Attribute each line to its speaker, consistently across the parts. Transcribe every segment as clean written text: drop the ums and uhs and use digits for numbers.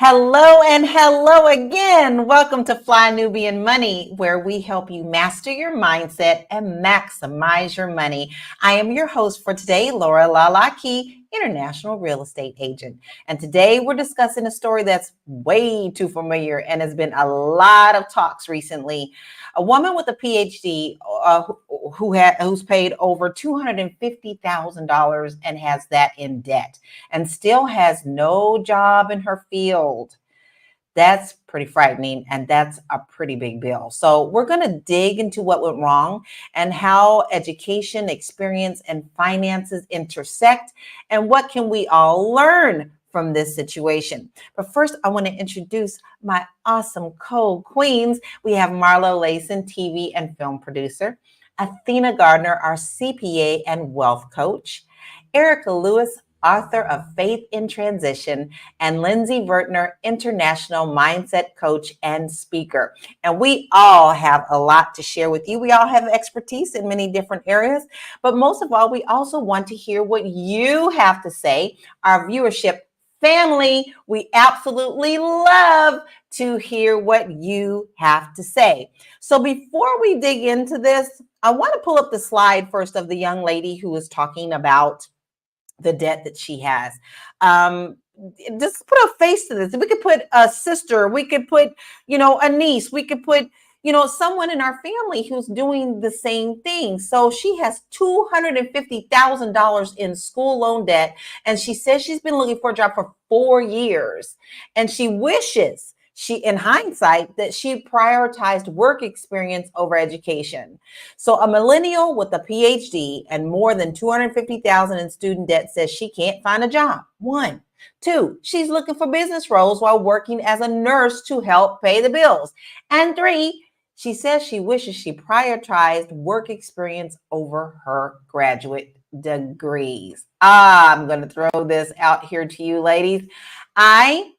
Speaker 1: Hello and hello again. Welcome to Fly Nubian Money, where we help you master your mindset and maximize your money. I am your host for today, Laura Lalaki, international real estate agent. And today we're discussing a story that's way too familiar and has been a lot of talks recently. A woman with a Ph.D. Who's paid over $250,000 and has that in debt and still has no job in her field. That's pretty frightening, and that's a pretty big bill. So we're going to dig into what went wrong and how education, experience, and finances intersect, and what can we all learn from this situation. But first, I want to introduce my awesome co-queens. We have Marlo Layson, TV and film producer, Athena Gardner, our CPA and wealth coach, Erica Lewis, author of Faith in Transition, and Lindsay Vertner, international mindset coach and speaker. And we all have a lot to share with you. We all have expertise in many different areas, but most of all, we also want to hear what you have to say. Our viewership family, we absolutely love to hear what you have to say. So before we dig into this, I want to pull up the slide first of the young lady who was talking about the debt that she has. Just put a face to this. We could put a sister, we could put, a niece, we could put, someone in our family who's doing the same thing. So she has $250,000 in school loan debt. And she says she's been looking for a job for 4 years. And she wishes in hindsight, that she prioritized work experience over education. So a millennial with a PhD and more than $250,000 in student debt says she can't find a job. 1. 2, she's looking for business roles while working as a nurse to help pay the bills. And 3, she says she wishes she prioritized work experience over her graduate degrees. I'm going to throw this out here to you, ladies. I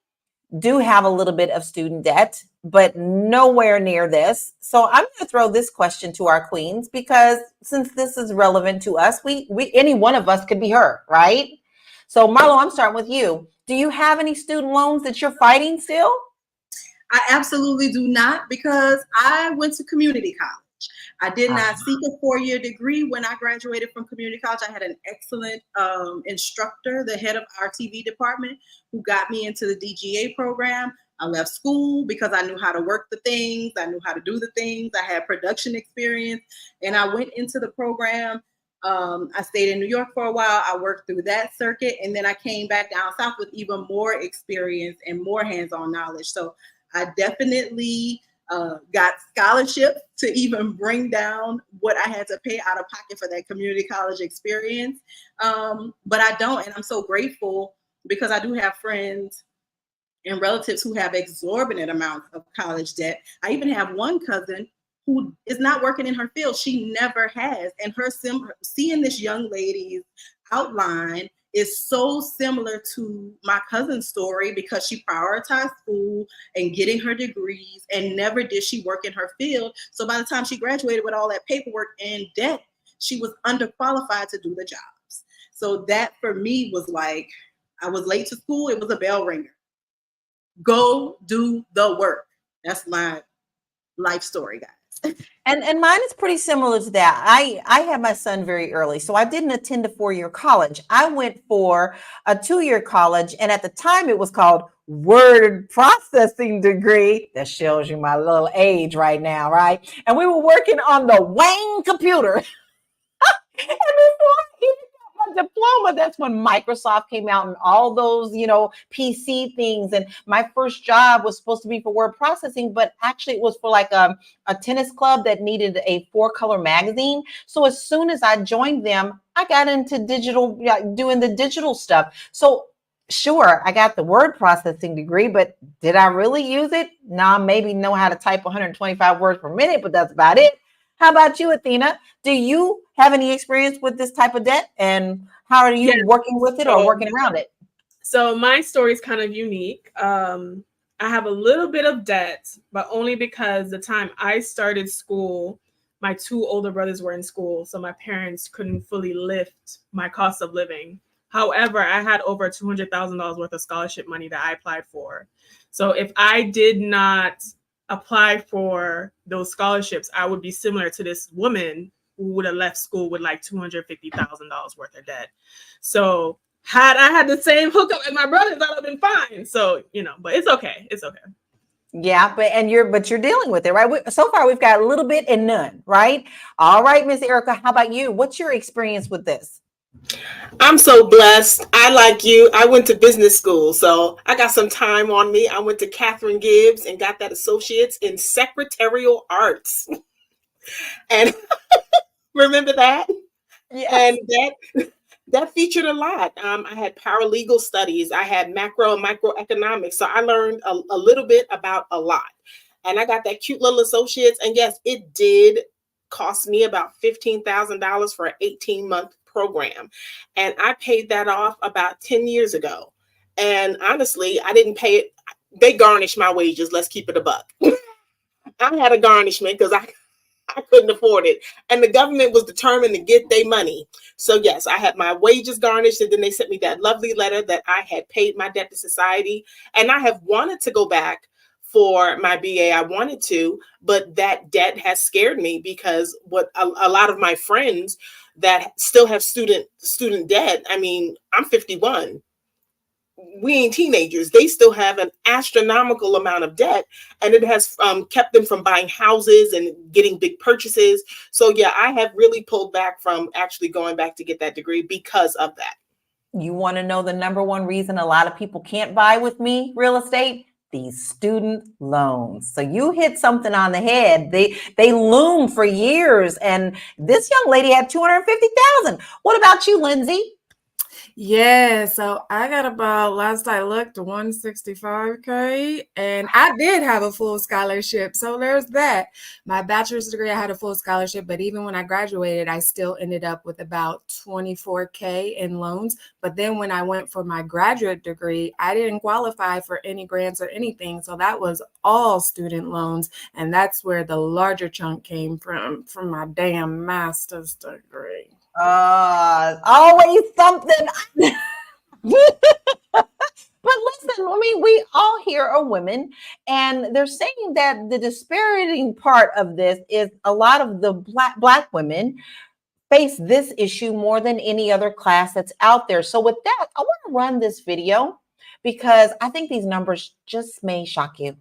Speaker 1: do have a little bit of student debt, but nowhere near this. So I'm going to throw this question to our queens, because since this is relevant to us, we any one of us could be her, right? So Marlo, I'm starting with you. Do you have any student loans that you're fighting still?
Speaker 2: I absolutely do not, because I went to community college. I did not seek a 4-year degree when I graduated from community college. I had an excellent instructor, the head of our TV department, who got me into the DGA program. I left school because I knew how to work the things. I knew how to do the things. I had production experience, and I went into the program. I stayed in New York for a while. I worked through that circuit, and then I came back down south with even more experience and more hands-on knowledge. So I definitely got scholarships to even bring down what I had to pay out of pocket for that community college experience. But I don't, and I'm so grateful, because I do have friends and relatives who have exorbitant amounts of college debt. I even have one cousin who is not working in her field. She never has. And seeing this young lady's outline is so similar to my cousin's story, because she prioritized school and getting her degrees, and never did she work in her field. So by the time she graduated with all that paperwork and debt, she was underqualified to do the jobs. So that for me was like, I was late to school. It was a bell ringer. Go do the work. That's my life story, guys.
Speaker 1: And mine is pretty similar to that. I had my son very early, so I didn't attend a 4-year college. I went for a 2-year college, and at the time it was called word processing degree. That shows you my little age right now, right? And we were working on the Wayne computer. And before I even got my diploma, that's when Microsoft came out and all those, PC things. And my first job was supposed to be for word processing, but actually it was for like a tennis club that needed a 4-color magazine. So as soon as I joined them, I got into digital, doing the digital stuff. So sure, I got the word processing degree, but did I really use it? Nah, maybe know how to type 125 words per minute, but that's about it. How about you, Athena? Do you have any experience with this type of debt, and how are you working with it or working around it?
Speaker 3: So my story is kind of unique. I have a little bit of debt, but only because the time I started school, my 2 older brothers were in school. So my parents couldn't fully lift my cost of living. However, I had over $200,000 worth of scholarship money that I applied for. So if I did not apply for those scholarships, I would be similar to this woman who would have left school with like $250,000 worth of debt. So had I had the same hookup as my brothers, I'd have been fine. So, but it's okay. It's okay.
Speaker 1: Yeah, but you're dealing with it, right? So far, we've got a little bit and none, right? All right, Miss Erica, how about you? What's your experience with this?
Speaker 4: I'm so blessed. I, like you, I went to business school, so I got some time on me. I went to Catherine Gibbs and got that associate's in secretarial arts. And remember that?
Speaker 1: Yes.
Speaker 4: And that featured a lot. I had paralegal studies. I had macro and microeconomics. So I learned a little bit about a lot. And I got that cute little associate's. And yes, it did cost me about $15,000 for an 18-month program. And I paid that off about 10 years ago. And honestly, I didn't pay it. They garnished my wages. Let's keep it a buck. I had a garnishment because I couldn't afford it. And the government was determined to get their money. So yes, I had my wages garnished, and then they sent me that lovely letter that I had paid my debt to society. And I have wanted to go back for my BA. I wanted to, but that debt has scared me because what a lot of my friends that still have student debt, I mean, I'm 51. We ain't teenagers. They still have an astronomical amount of debt, and it has kept them from buying houses and getting big purchases. So yeah, I have really pulled back from actually going back to get that degree because of that.
Speaker 1: You want to know the number one reason a lot of people can't buy with me real estate? These student loans. So you hit something on the head. They loom for years, and this young lady had $250,000. What about you, Lindsay?
Speaker 5: Yeah, so I got about, last I looked, $165K, and I did have a full scholarship. So there's that. My bachelor's degree, I had a full scholarship, but even when I graduated, I still ended up with about $24K in loans. But then when I went for my graduate degree, I didn't qualify for any grants or anything. So that was all student loans. And that's where the larger chunk came from my damn master's degree.
Speaker 1: Always something. But listen, I mean, we all here are women, and they're saying that the dispiriting part of this is a lot of the black women face this issue more than any other class that's out there. So with that, I want to run this video because I think these numbers just may shock you.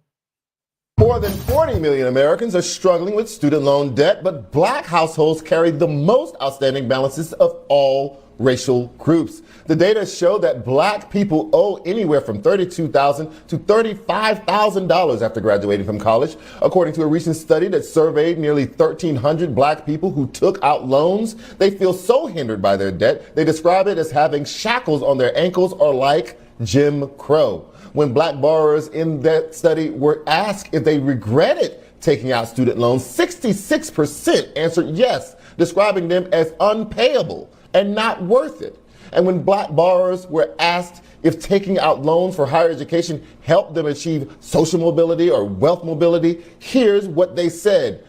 Speaker 6: More than 40 million Americans are struggling with student loan debt, but black households carry the most outstanding balances of all racial groups. The data show that black people owe anywhere from $32,000 to $35,000 after graduating from college. According to a recent study that surveyed nearly 1,300 black people who took out loans, they feel so hindered by their debt, they describe it as having shackles on their ankles or like Jim Crow. When black borrowers in that study were asked if they regretted taking out student loans, 66% answered yes, describing them as unpayable and not worth it. And when black borrowers were asked if taking out loans for higher education helped them achieve social mobility or wealth mobility, here's what they said.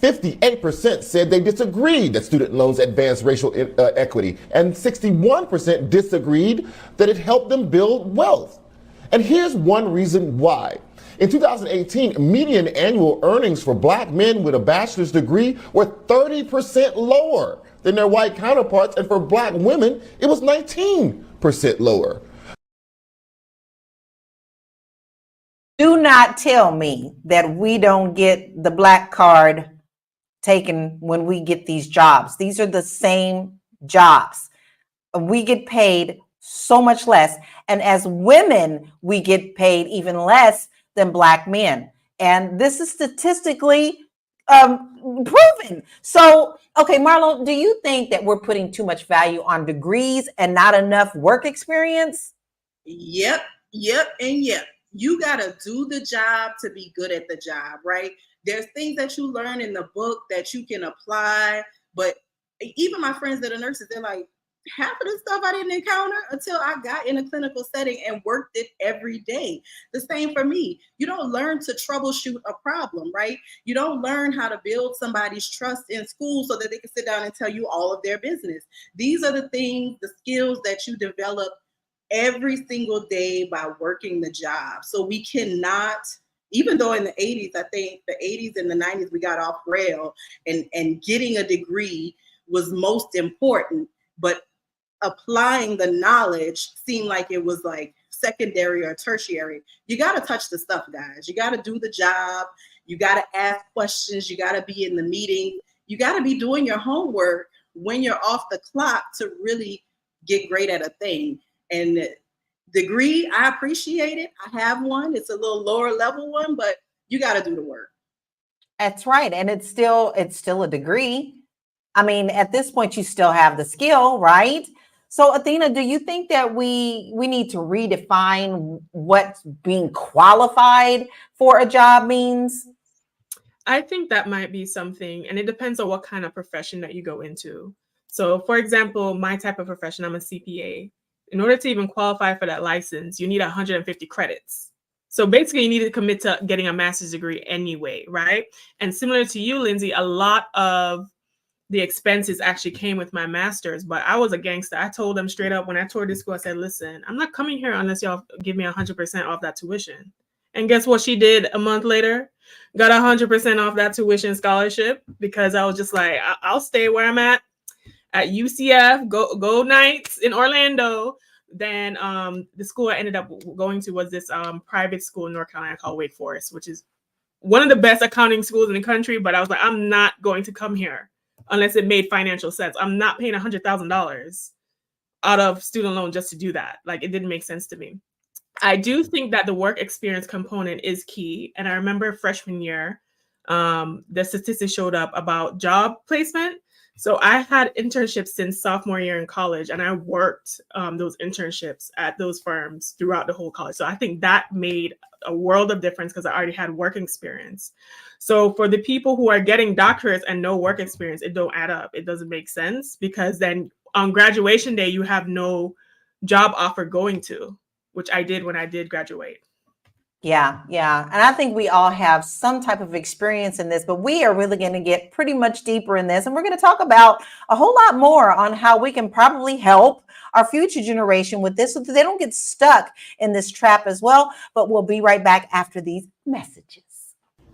Speaker 6: 58% said they disagreed that student loans advance racial equity, and 61% disagreed that it helped them build wealth. And here's one reason why. In 2018, median annual earnings for black men with a bachelor's degree were 30% lower than their white counterparts, and for black women, it was 19% lower.
Speaker 1: Do not tell me that we don't get the black card taken when we get these jobs. These are the same jobs. We get paid so much less. And as women, we get paid even less than black men. And this is statistically proven. So, okay, Marlo, do you think that we're putting too much value on degrees and not enough work experience?
Speaker 2: Yep, and yep. You got to do the job to be good at the job, right? There's things that you learn in the book that you can apply. But even my friends that are nurses, they're like, half of the stuff I didn't encounter until I got in a clinical setting and worked it every day. The same for me. You don't learn to troubleshoot a problem, right? You don't learn how to build somebody's trust in school so that they can sit down and tell you all of their business. These are the things, the skills that you develop every single day by working the job. So we cannot, even though in the 80s, I think the 80s and the 90s, we got off rail and getting a degree was most important, but applying the knowledge seemed like it was like secondary or tertiary. You got to touch the stuff, guys. You got to do the job. You got to ask questions. You got to be in the meeting. You got to be doing your homework when you're off the clock to really get great at a thing. And degree, I appreciate it. I have one. It's a little lower level one, but you got to do the work.
Speaker 1: That's right. And it's still a degree. I mean, at this point, you still have the skill, right? So, Athena, do you think that we need to redefine what being qualified for a job means?
Speaker 3: I think that might be something, and it depends on what kind of profession that you go into. So, for example, my type of profession, I'm a CPA. In order to even qualify for that license, you need 150 credits. So basically, you need to commit to getting a master's degree anyway, right? And similar to you, Lindsay, a lot of the expenses actually came with my master's, but I was a gangster. I told them straight up when I toured this school, I said, listen, I'm not coming here unless y'all give me 100% off that tuition. And guess what she did a month later? Got 100% off that tuition scholarship because I was just like, I'll stay where I'm at UCF, go Knights in Orlando. Then the school I ended up going to was this private school in North Carolina called Wake Forest, which is one of the best accounting schools in the country. But I was like, I'm not going to come here unless it made financial sense. I'm not paying $100,000 out of student loan just to do that. Like, it didn't make sense to me. I do think that the work experience component is key. And I remember freshman year, the statistics showed up about job placement. So I had internships since sophomore year in college, and I worked those internships at those firms throughout the whole college. So I think that made a world of difference because I already had work experience. So for the people who are getting doctorates and no work experience, it don't add up. It doesn't make sense because then on graduation day, you have no job offer going to, which I did when I did graduate.
Speaker 1: Yeah. And I think we all have some type of experience in this, but we are really going to get pretty much deeper in this. And we're going to talk about a whole lot more on how we can probably help our future generation with this so that they don't get stuck in this trap as well. But we'll be right back after these messages.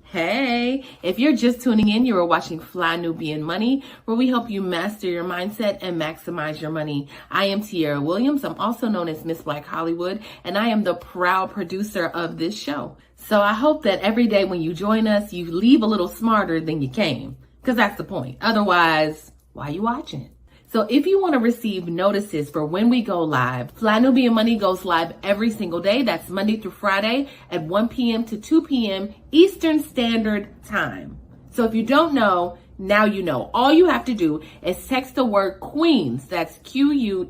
Speaker 7: Hey, if you're just tuning in, you are watching Fly Nubian Money, where we help you master your mindset and maximize your money. I am Tiara Williams. I'm also known as Miss Black Hollywood, and I am the proud producer of this show. So I hope that every day when you join us, you leave a little smarter than you came, because that's the point. Otherwise, why are you watching? So if you want to receive notices for when we go live, Fly Nubian Money goes live every single day. That's Monday through Friday at 1 p.m. to 2 p.m. Eastern Standard Time. So if you don't know, now you know. All you have to do is text the word Queens. That's Queens.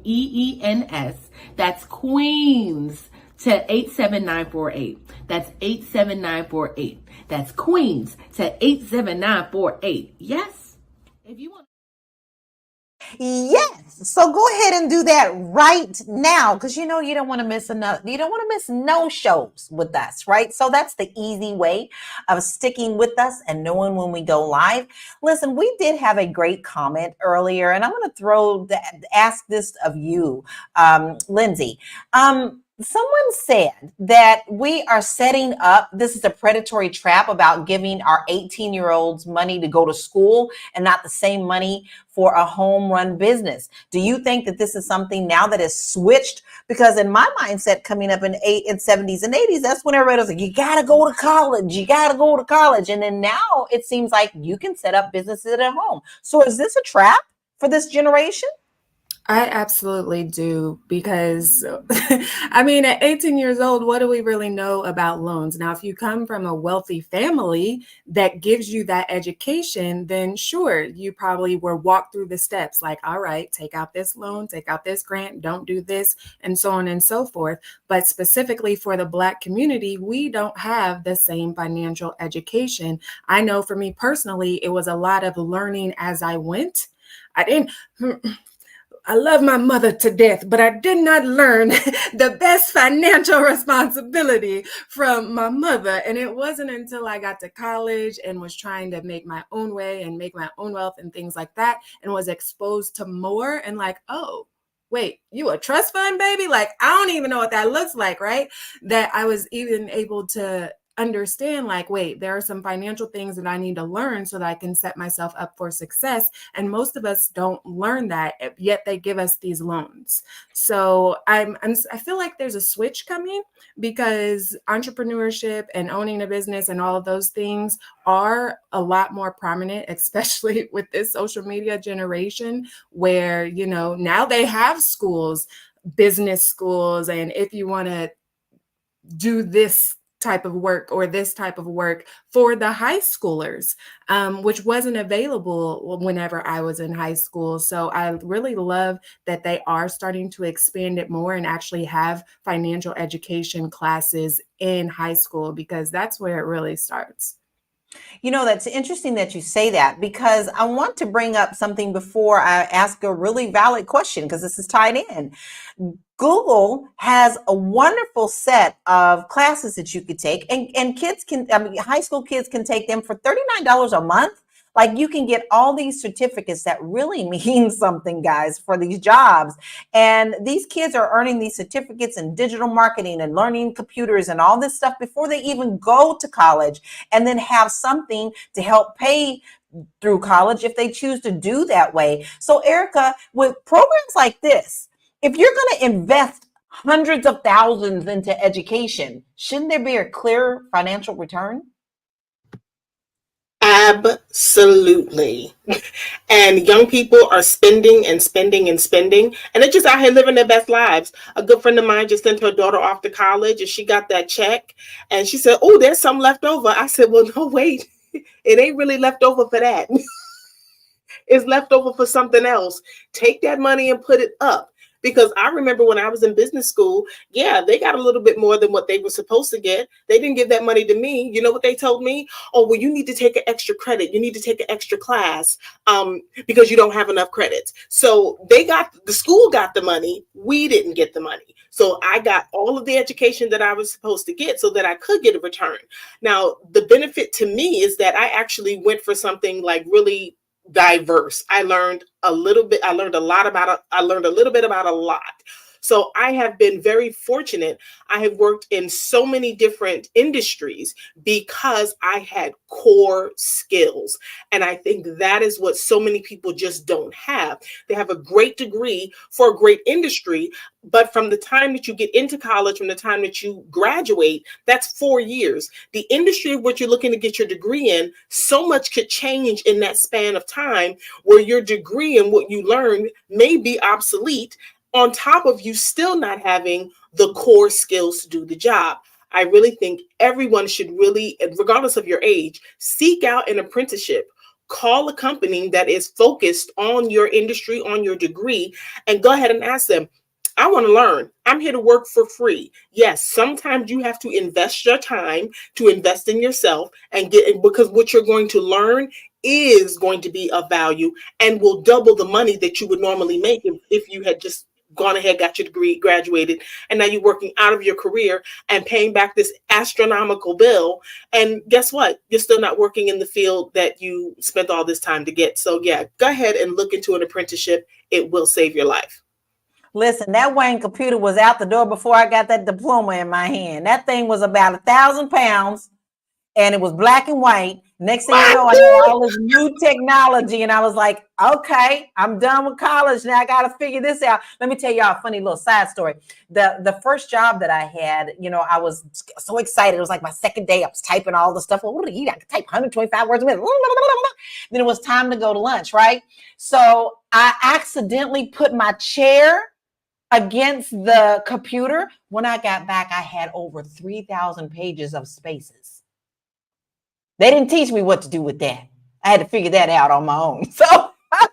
Speaker 7: That's Queens to 87948. That's 87948. That's Queens to 87948. Yes? If you want.
Speaker 1: Yes. So go ahead and do that right now because you don't want to miss no shows with us, right? So that's the easy way of sticking with us and knowing when we go live. Listen, we did have a great comment earlier, and I'm going to ask this of you, Lindsay. Someone said that we are setting up, this is a predatory trap about giving our 18-year-olds money to go to school and not the same money for a home run business. Do you think that this is something now that is switched? Because in my mindset coming up in 70s and 80s, that's when everybody was like, you got to go to college. You got to go to college. And then now it seems like you can set up businesses at home. So is this a trap for this generation?
Speaker 5: I absolutely do because, I mean, at 18 years old, what do we really know about loans? Now, if you come from a wealthy family that gives you that education, then sure, you probably were walked through the steps like, all right, take out this loan, take out this grant, don't do this, and so on and so forth. But specifically for the Black community, we don't have the same financial education. I know for me personally, it was a lot of learning as I went. I love my mother to death, but I did not learn the best financial responsibility from my mother. And it wasn't until I got to college and was trying to make my own way and make my own wealth and things like that, and was exposed to more and like, oh, wait, you a trust fund baby? Like, I don't even know what that looks like, right? That I was even able to understand, like, wait, there are some financial things that I need to learn so that I can set myself up for success. And most of us don't learn that, yet they give us these loans. So I feel like there's a switch coming, because entrepreneurship and owning a business and all of those things are a lot more prominent, especially with this social media generation, where, you know, now they have schools, business schools, and if you want to do this type of work or this type of work for the high schoolers, which wasn't available whenever I was in high school. So I really love that they are starting to expand it more and actually have financial education classes in high school, because that's where it really starts.
Speaker 1: You know, that's interesting that you say that, because I want to bring up something before I ask a really valid question, because this is tied in. Google has a wonderful set of classes that you could take, and kids can, I mean, high school kids can take them for $39 a month. Like, you can get all these certificates that really mean something, guys, for these jobs. And these kids are earning these certificates in digital marketing and learning computers and all this stuff before they even go to college, and then have something to help pay through college if they choose to do that way. So, Erica, with programs like this, if you're going to invest hundreds of thousands into education, shouldn't there be a clear financial return?
Speaker 4: Absolutely. And young people are spending and spending and spending, and they're just out here living their best lives. A good friend of mine just sent her daughter off to college, and she got that check, and she said, oh, there's some left over. I said, well, no, wait, it ain't really left over for that. It's left over for something else. Take that money and put it up. Because I remember when I was in business school, yeah, they got a little bit more than what they were supposed to get. They didn't give that money to me. You know what they told me? Oh, well, you need to take an extra credit. You need to take an extra class because you don't have enough credits. So the school got the money. We didn't get the money. So I got all of the education that I was supposed to get so that I could get a return. Now, the benefit to me is that I actually went for something like really diverse. I learned a little bit. I learned a little bit about a lot. So I have been very fortunate. I have worked in so many different industries because I had core skills. And I think that is what so many people just don't have. They have a great degree for a great industry, but from the time that you get into college, from the time that you graduate, that's 4 years. The industry of what you're looking to get your degree in, so much could change in that span of time, where your degree and what you learned may be obsolete, on top of you still not having the core skills to do the job. I really think everyone should really, regardless of your age, seek out an apprenticeship. Call a company that is focused on your industry, on your degree, and go ahead and ask them, I want to learn. I'm here to work for free. Yes, sometimes you have to invest your time, to invest in yourself, and because what you're going to learn is going to be of value and will double the money that you would normally make if you had just gone ahead, got your degree, graduated, and now you're working out of your career and paying back this astronomical bill. And guess what? You're still not working in the field that you spent all this time to get. So yeah, go ahead and look into an apprenticeship. It will save your life.
Speaker 1: Listen, that Wayne computer was out the door before I got that diploma in my hand. That thing was about 1,000 pounds, and it was black and white. Next thing you know, I had all this new technology, and I was like, okay, I'm done with college. Now I got to figure this out. Let me tell y'all a funny little side story. The first job that I had, you know, I was so excited. It was like my second day. I was typing all the stuff. Well, what do you eat? I could type 125 words a minute. Then it was time to go to lunch, right? So I accidentally put my chair against the computer. When I got back, I had over 3,000 pages of spaces. They didn't teach me what to do with that. I had to figure that out on my own. So I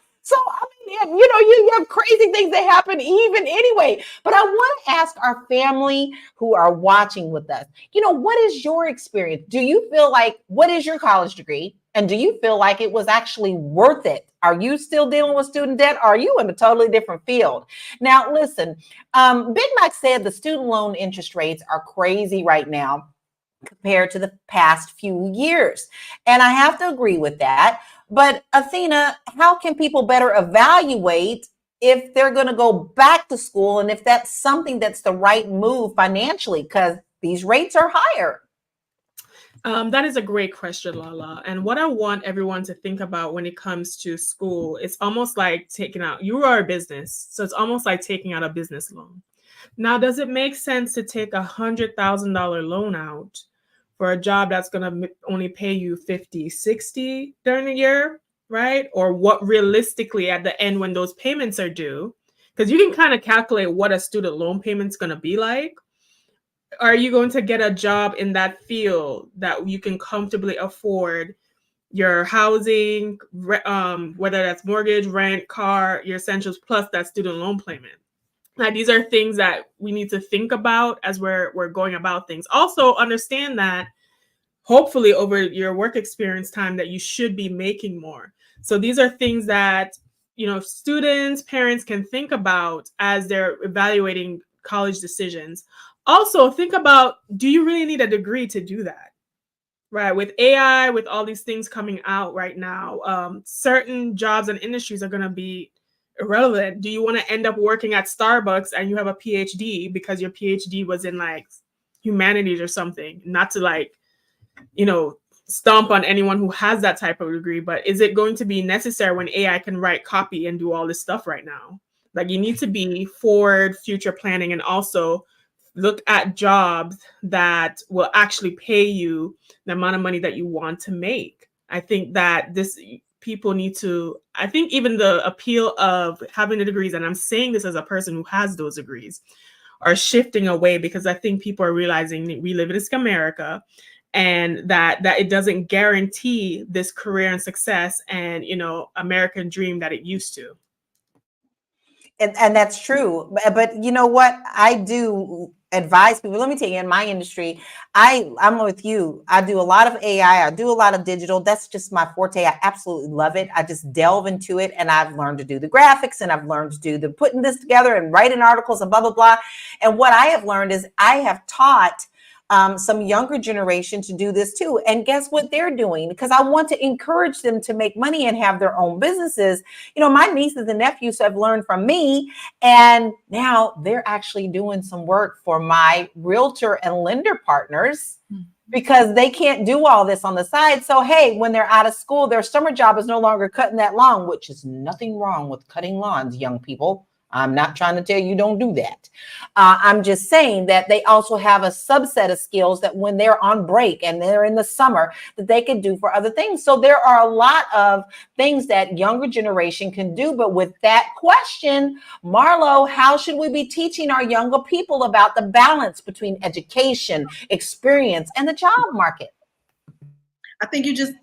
Speaker 1: mean, you know, you have crazy things that happen even anyway. But I want to ask our family who are watching with us, you know, what is your experience? Do you feel like, what is your college degree? And do you feel like it was actually worth it Are you still dealing with student debt? Or are you in a totally different field? Now, listen, Big Mac said the student loan interest rates are crazy right now compared to the past few years. And I have to agree with that. But Athena, how can people better evaluate if they're going to go back to school and if that's something that's the right move financially? Because these rates are higher.
Speaker 3: That is a great question, Lala. And what I want everyone to think about when it comes to school, it's almost like you are a business. So it's almost like taking out a business loan. Now, does it make sense to take $100,000 loan out for a job that's going to only pay you 50, 60 during the year, right? Or what realistically at the end when those payments are due, because you can kind of calculate what a student loan payment's going to be like. Are you going to get a job in that field that you can comfortably afford your housing, whether that's mortgage, rent, car, your essentials, plus that student loan payment? Now, these are things that we need to think about as we're going about things. Also, understand that hopefully over your work experience time that you should be making more. So these are things that, students, parents can think about as they're evaluating college decisions. Also, think about, do you really need a degree to do that? Right. With AI, with all these things coming out right now, certain jobs and industries are going to be irrelevant. Do you want to end up working at Starbucks and you have a PhD because your PhD was in like humanities or something? Not to stomp on anyone who has that type of degree, but is it going to be necessary when AI can write copy and do all this stuff right now? Like, you need to be forward future planning and also look at jobs that will actually pay you the amount of money that you want to make. I think that people need to, I think even the appeal of having the degrees, and I'm saying this as a person who has those degrees, are shifting away because I think people are realizing that we live in this America and that it doesn't guarantee this career and success and, American dream that it used to.
Speaker 1: And that's true. But you know what? I do advise people. Let me tell you, in my industry, I'm with you. I do a lot of AI. I do a lot of digital. That's just my forte. I absolutely love it. I just delve into it, and I've learned to do the graphics, and I've learned to do the putting this together and writing articles and blah, blah, blah. And what I have learned is I have taught some younger generation to do this too. And guess what they're doing? Because I want to encourage them to make money and have their own businesses. My nieces and nephews have learned from me, and now they're actually doing some work for my realtor and lender partners because they can't do all this on the side. So, hey, when they're out of school, their summer job is no longer cutting that lawn, which is nothing wrong with cutting lawns, young people. I'm not trying to tell you don't do that. I'm just saying that they also have a subset of skills that when they're on break and they're in the summer that they can do for other things. So there are a lot of things that younger generation can do. But with that question, Marlo, how should we be teaching our younger people about the balance between education, experience, and the job market?
Speaker 2: I think you just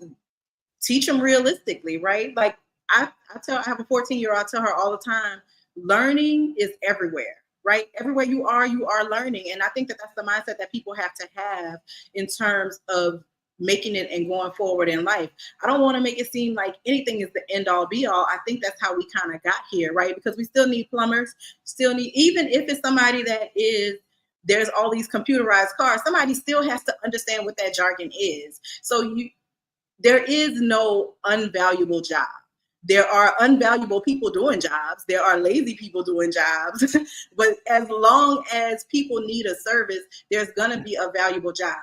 Speaker 2: teach them realistically, right? Like I have a 14-year-old, I tell her all the time, learning is everywhere, right? Everywhere you are learning. And I think that that's the mindset that people have to have in terms of making it and going forward in life. I don't want to make it seem like anything is the end all be all. I think that's how we kind of got here, right? Because we still need plumbers, even if it's somebody there's all these computerized cars, somebody still has to understand what that jargon is. So there is no unvaluable job. There are unvaluable people doing jobs. There are lazy people doing jobs. But as long as people need a service, there's going to be a valuable job.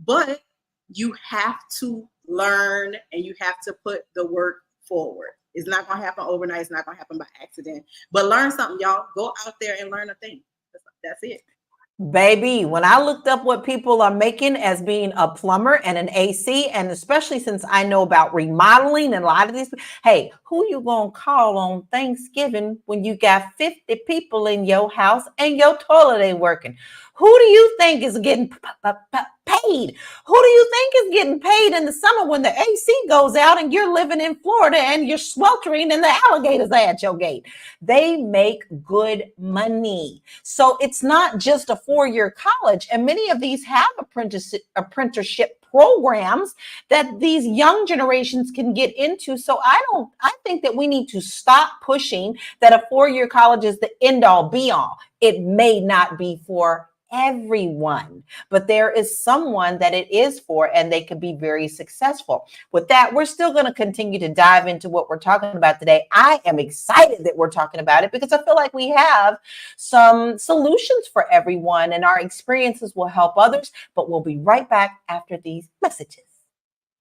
Speaker 2: But you have to learn and you have to put the work forward. It's not going to happen overnight. It's not going to happen by accident. But learn something, y'all. Go out there and learn a thing. That's it.
Speaker 1: Baby, when I looked up what people are making as being a plumber and an AC, and especially since I know about remodeling and a lot of these, hey, who you gonna call on Thanksgiving when you got 50 people in your house and your toilet ain't working? Who do you think is getting paid. Who do you think is getting paid in the summer when the AC goes out and you're living in Florida and you're sweltering and the alligators are at your gate? They make good money. So it's not just a 4-year college. And many of these have apprenticeship programs that these young generations can get into. So I think that we need to stop pushing that a 4-year college is the end all be all. It may not be for everyone, but there is someone that it is for, and they can be very successful. With that, we're still going to continue to dive into what we're talking about today. I am excited that we're talking about it because I feel like we have some solutions for everyone, and our experiences will help others, but we'll be right back after these messages.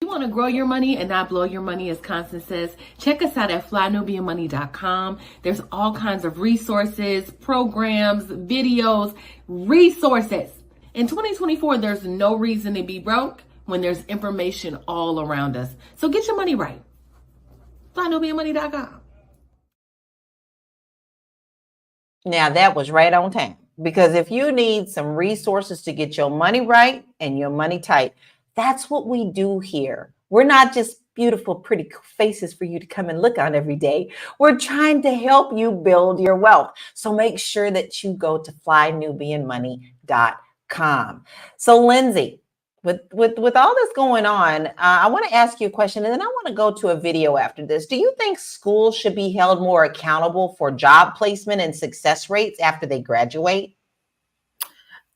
Speaker 7: You want to grow your money and not blow your money, as Constance says, check us out at flynubianmoney.com. There's all kinds of resources, programs, videos, resources. In 2024, there's no reason to be broke when there's information all around us. So get your money right. flynubianmoney.com.
Speaker 1: Now that was right on time, because if you need some resources to get your money right and your money tight, that's what we do here. We're not just beautiful, pretty faces for you to come and look on every day. We're trying to help you build your wealth. So make sure that you go to flynubianmoney.com. So Lindsay, with all this going on, I want to ask you a question, and then I want to go to a video after this. Do you think schools should be held more accountable for job placement and success rates after they graduate?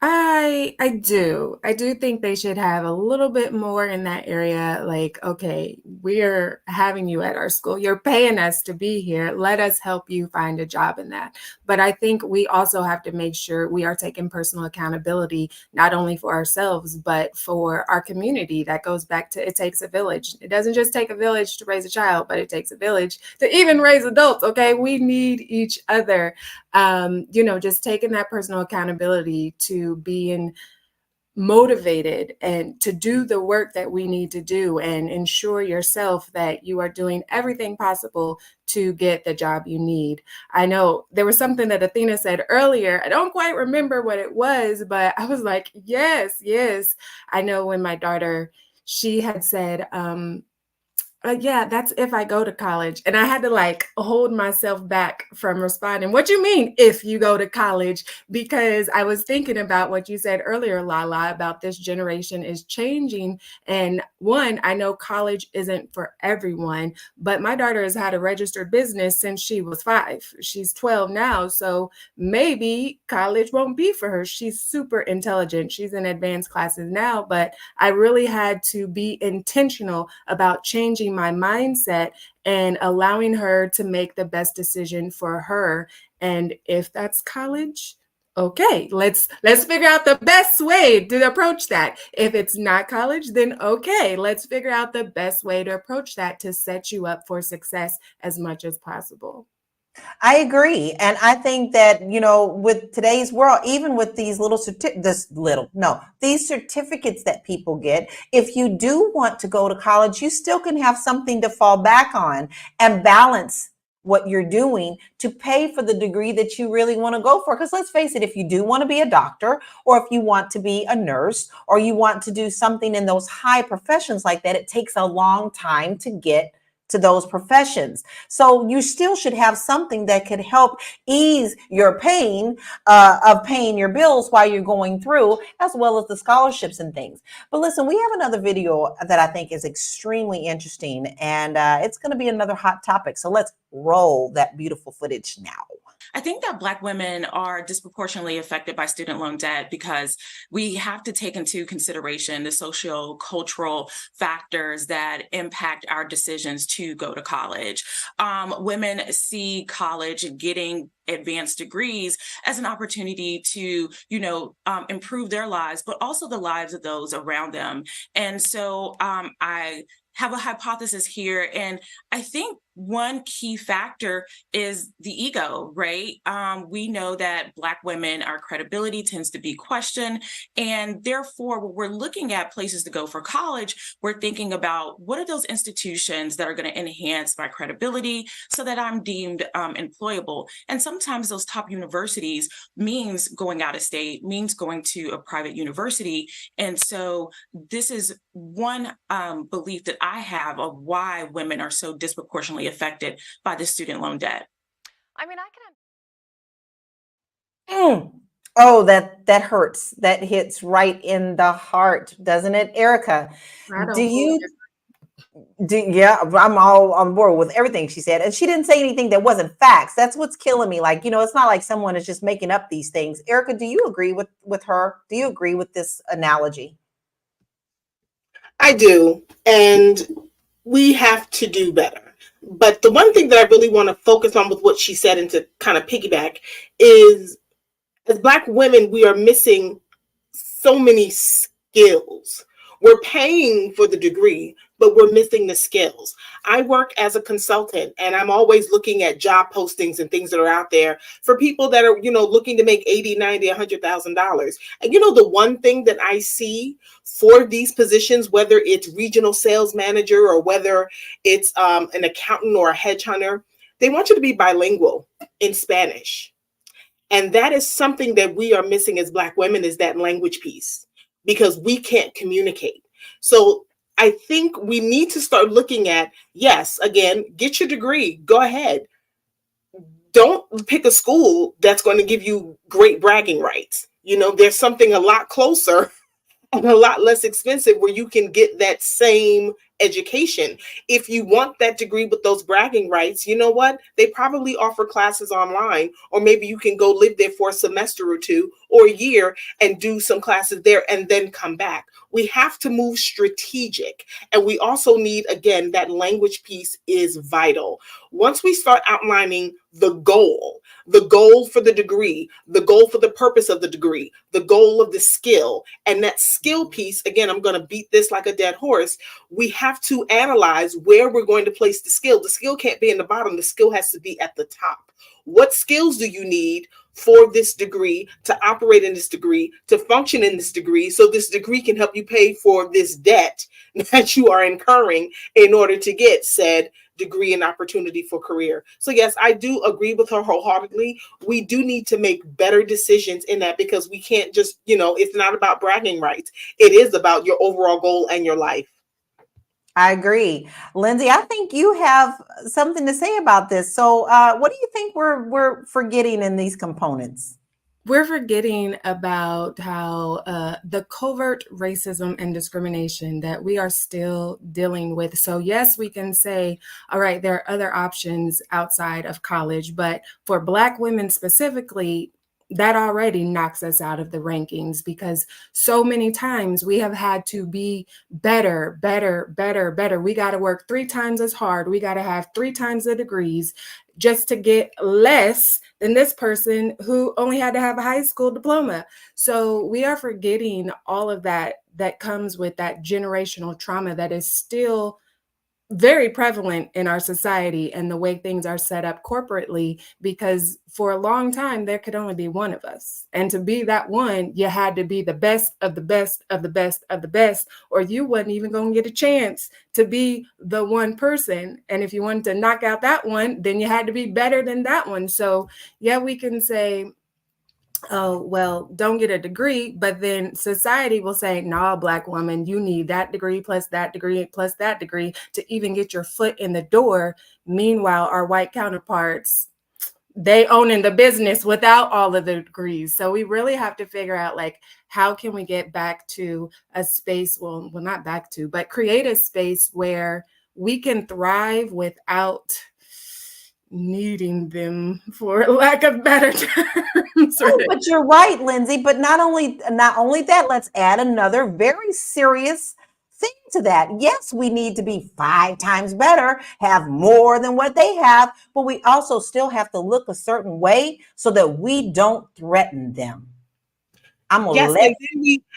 Speaker 5: I do. I do think they should have a little bit more in that area. Like, okay, we're having you at our school. You're paying us to be here. Let us help you find a job in that. But I think we also have to make sure we are taking personal accountability, not only for ourselves, but for our community. That goes back to it takes a village. It doesn't just take a village to raise a child, but it takes a village to even raise adults. Okay, we need each other. Just taking that personal accountability to being motivated and to do the work that we need to do and ensure yourself that you are doing everything possible to get the job you need. I know there was something that Athena said earlier. I don't quite remember what it was, but I was like, yes. I know when my daughter, she had said, yeah, that's if I go to college. And I had to hold myself back from responding. What you mean if you go to college? Because I was thinking about what you said earlier, Lala, about this generation is changing. And one, I know college isn't for everyone, but my daughter has had a registered business since she was 5. She's 12 now. So maybe college won't be for her. She's super intelligent. She's in advanced classes now, but I really had to be intentional about changing my mindset and allowing her to make the best decision for her. And if that's college, okay, let's figure out the best way to approach that. If it's not college, then okay, let's figure out the best way to approach that to set you up for success as much as possible.
Speaker 1: I agree. And I think that, with today's world, even with these these certificates that people get, if you do want to go to college, you still can have something to fall back on and balance what you're doing to pay for the degree that you really want to go for. Because let's face it, if you do want to be a doctor, or if you want to be a nurse, or you want to do something in those high professions like that, it takes a long time to get to those professions. So you still should have something that could help ease your pain of paying your bills while you're going through, as well as the scholarships and things. But listen, we have another video that I think is extremely interesting, and it's going to be another hot topic. So let's roll that beautiful footage now.
Speaker 8: I think that Black women are disproportionately affected by student loan debt because we have to take into consideration the socio-cultural factors that impact our decisions to go to college. Women see college, getting advanced degrees, as an opportunity to, improve their lives, but also the lives of those around them. And so I have a hypothesis here, and I think one key factor is the ego, right? We know that Black women, our credibility tends to be questioned. And therefore, when we're looking at places to go for college, we're thinking about what are those institutions that are going to enhance my credibility so that I'm deemed employable. And sometimes those top universities means going out of state, means going to a private university. And so this is one belief that I have of why women are so disproportionately affected by the student loan debt.
Speaker 9: I mean, I
Speaker 1: Mm. Oh, that hurts. That hits right in the heart, doesn't it, Erica?
Speaker 5: I
Speaker 1: Do
Speaker 5: don't
Speaker 1: you? Yeah, I'm all on board with everything she said, and she didn't say anything that wasn't facts. That's what's killing me. Like, it's not like someone is just making up these things. Erica, do you agree with her? Do you agree with this analogy?
Speaker 4: I do. And we have to do better. But the one thing that I really want to focus on with what she said and to kind of piggyback is, as Black women, we are missing so many skills. We're paying for the degree, but we're missing the skills. I work as a consultant, and I'm always looking at job postings and things that are out there for people that are, looking to make $80,000, $90,000, $100,000. And the one thing that I see for these positions, whether it's regional sales manager or whether it's an accountant or a hedge hunter, they want you to be bilingual in Spanish. And that is something that we are missing as Black women, is that language piece, because we can't communicate. So I think we need to start looking at, yes, again, get your degree, go ahead. Don't pick a school that's going to give you great bragging rights. There's something a lot closer and a lot less expensive where you can get that same education. If you want that degree with those bragging rights, you know what? They probably offer classes online, or maybe you can go live there for a semester or two or a year and do some classes there and then come back. We have to move strategic. And we also need, again, that language piece is vital. Once we start outlining the goal for the degree, the goal for the purpose of the degree, the goal of the skill, and that skill piece, again, I'm going to beat this like a dead horse. We have to analyze where we're going to place the skill. The skill can't be in the bottom. The skill has to be at the top. What skills do you need for this degree, to operate in this degree, to function in this degree, so this degree can help you pay for this debt that you are incurring in order to get said degree and opportunity for career? So yes, I do agree with her wholeheartedly. We do need to make better decisions in that, because we can't just, it's not about bragging rights. It is about your overall goal and your life.
Speaker 1: I agree. Lindsay, I think you have something to say about this. So what do you think we're forgetting in these components?
Speaker 5: We're forgetting about how the covert racism and discrimination that we are still dealing with. So yes, we can say, all right, there are other options outside of college, but for Black women specifically, that already knocks us out of the rankings, because so many times we have had to be better. We got to work 3 times as hard. We got to have 3 times the degrees just to get less than this person who only had to have a high school diploma. So we are forgetting all of that comes with that generational trauma that is still very prevalent in our society and the way things are set up corporately, because for a long time there could only be one of us, and to be that one, you had to be the best of the best of the best of the best, or you wasn't even going to get a chance to be the one person. And if you wanted to knock out that one, then you had to be better than that one. So yeah, we can say, oh, well, don't get a degree, but then society will say, no, Black woman, you need that degree plus that degree plus that degree to even get your foot in the door. Meanwhile, our white counterparts, they own in the business without all of the degrees. So we really have to figure out, like, how can we get back to a space, well, not back to, but create a space where we can thrive without needing them, for lack of better terms.
Speaker 1: Oh, but you're right, Lindsay. But not only that, let's add another very serious thing to that. Yes, we need to be 5 times better, have more than what they have, but we also still have to look a certain way so that we don't threaten them. I'm gonna
Speaker 4: Yes,
Speaker 1: let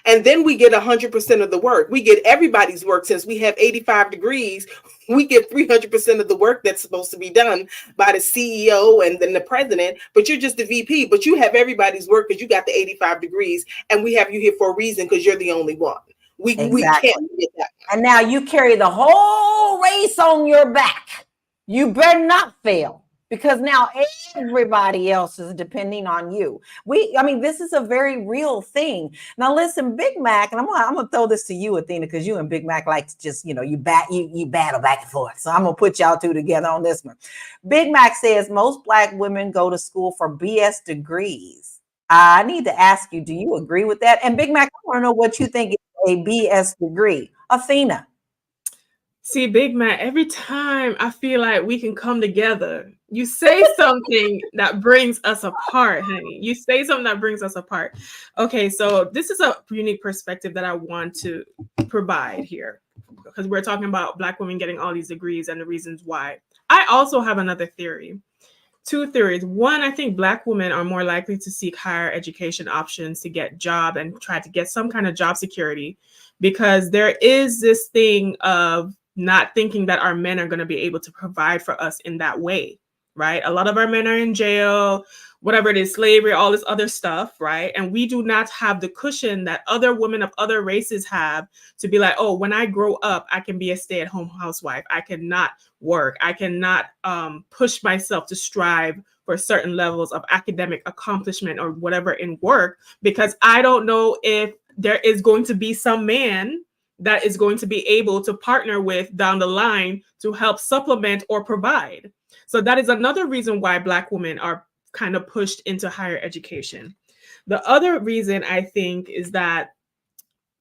Speaker 4: and then we get 100% of the work. We get everybody's work. Since we have 85 degrees, we get 300% of the work that's supposed to be done by the CEO and then the president. But you're just the VP. But you have everybody's work because you got the 85 degrees, and we have you here for a reason because you're the only one. We
Speaker 1: exactly.
Speaker 4: can't get that.
Speaker 1: And now you carry the whole race on your back. You better not fail, because now everybody else is depending on you. I mean, this is a very real thing. Now, listen, Big Mac, and I'm gonna throw this to you, Athena, because you and Big Mac like to just, you battle back and forth. So I'm gonna put y'all two together on this one. Big Mac says most Black women go to school for BS degrees. I need to ask you, do you agree with that? And Big Mac, I want to know what you think is a BS degree. Athena.
Speaker 3: See, Big Mac, every time I feel like we can come together, you say something that brings us apart, honey. You say something that brings us apart. Okay, so this is a unique perspective that I want to provide here, because we're talking about Black women getting all these degrees and the reasons why. I also have another theory. Two theories. One, I think Black women are more likely to seek higher education options to get job and try to get some kind of job security, because there is this thing of not thinking that our men are going to be able to provide for us in that way, right? A lot of our men are in jail, whatever it is, slavery, all this other stuff, right? And we do not have the cushion that other women of other races have to be like, oh, when I grow up, I can be a stay-at-home housewife. I cannot work. I cannot push myself to strive for certain levels of academic accomplishment or whatever in work, because I don't know if there is going to be some man that is going to be able to partner with down the line to help supplement or provide. So that is another reason why Black women are kind of pushed into higher education. The other reason, I think, is that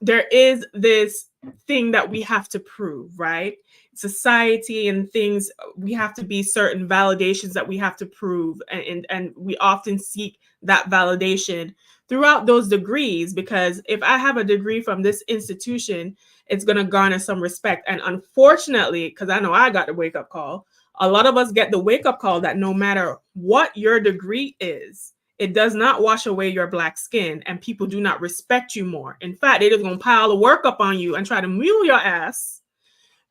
Speaker 3: there is this thing that we have to prove, right? Society and things, we have to be certain validations that we have to prove. And we often seek that validation throughout those degrees, because if I have a degree from this institution, it's going to garner some respect. And unfortunately, because I know I got the wake-up call, a lot of us get the wake-up call that no matter what your degree is, it does not wash away your Black skin, and people do not respect you more. In fact, they're just going to pile the work up on you and try to mule your ass.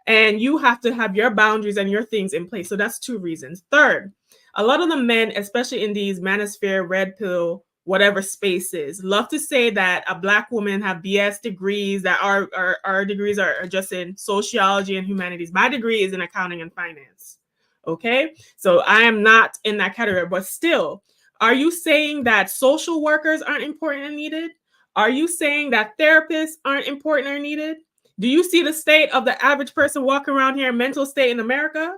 Speaker 3: And you have to have your boundaries and your things in place. So that's two reasons. Third, a lot of the men, especially in these manosphere, red pill, whatever spaces, love to say that a Black woman have BS degrees, that our degrees are just in sociology and humanities. My degree is in accounting and finance. Okay, so I am not in that category, but still, are you saying that social workers aren't important and needed? Are you saying that therapists aren't important or needed? Do you see the state of the average person walking around here, mental state in America?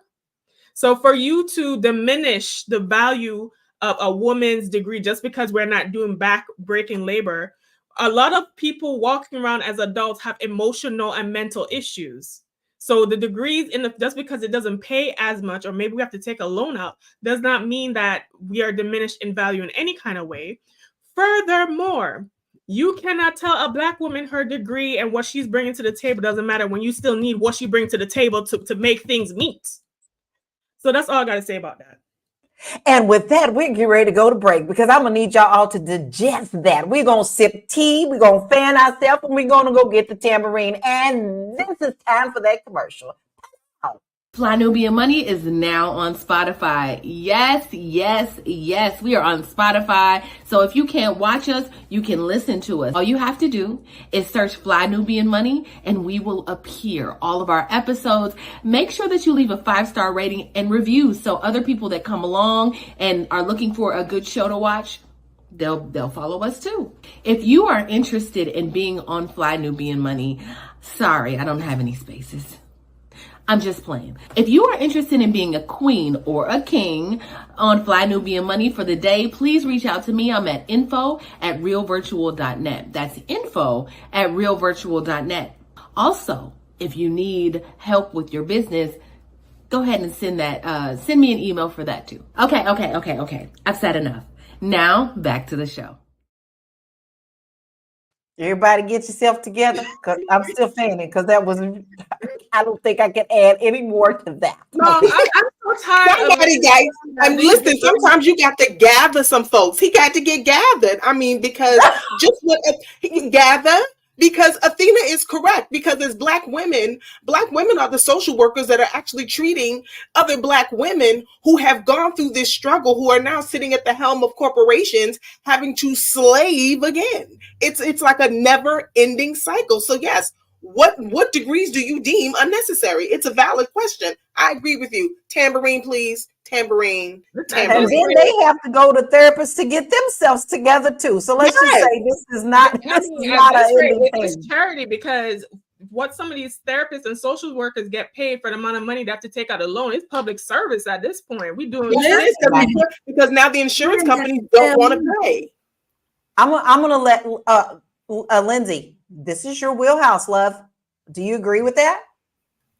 Speaker 3: So for you to diminish the value of a woman's degree just because we're not doing back-breaking labor, a lot of people walking around as adults have emotional and mental issues. So the degrees just because it doesn't pay as much, or maybe we have to take a loan out, does not mean that we are diminished in value in any kind of way. Furthermore, you cannot tell a Black woman her degree and what she's bringing to the table doesn't matter when you still need what she brings to the table to make things meet. So that's all I got to say about that.
Speaker 1: And with that, we're getting ready to go to break, because I'm going to need y'all all to digest that. We're going to sip tea, we're going to fan ourselves, and we're going to go get the tambourine. And this is time for that commercial.
Speaker 7: Fly Nubian Money is now on Spotify. Yes, yes, yes. We are on Spotify. So if you can't watch us, you can listen to us. All you have to do is search Fly Nubian Money and we will appear. All of our episodes. Make sure that you leave a 5-star rating and reviews so other people that come along and are looking for a good show to watch, they'll follow us too. If you are interested in being on Fly Nubian Money, sorry, I don't have any spaces. I'm just playing. If you are interested in being a queen or a king on Fly Nubian Money for the day, please reach out to me. I'm at info@realvirtual.net. That's info@realvirtual.net. Also, if you need help with your business, go ahead and send me an email for that too. Okay. I've said enough. Now back to the show.
Speaker 1: Everybody get yourself together, because I'm still fanning, because that was, I don't think I can add any more to that.
Speaker 3: No, I'm so
Speaker 4: Somebody, guys, and listen, sometimes you got to gather some folks. He got to get gathered. I mean, because just what he can gather, because Athena is correct. Because as black women are the social workers that are actually treating other black women who have gone through this struggle, who are now sitting at the helm of corporations, having to slave again. It's like a never-ending cycle. So yes, what degrees do you deem unnecessary? It's a valid question. I agree with you. Tambourine, please. Tambourine.
Speaker 1: And then they have to go to therapists to get themselves together too. So let's just say this is not
Speaker 3: it's charity, because what some of these therapists and social workers get paid for the amount of money they have to take out a loan is public service at this point. We doing
Speaker 4: this because now the insurance companies don't want to pay.
Speaker 1: I'm gonna let Lindsay. This is your wheelhouse, love. Do you agree with that?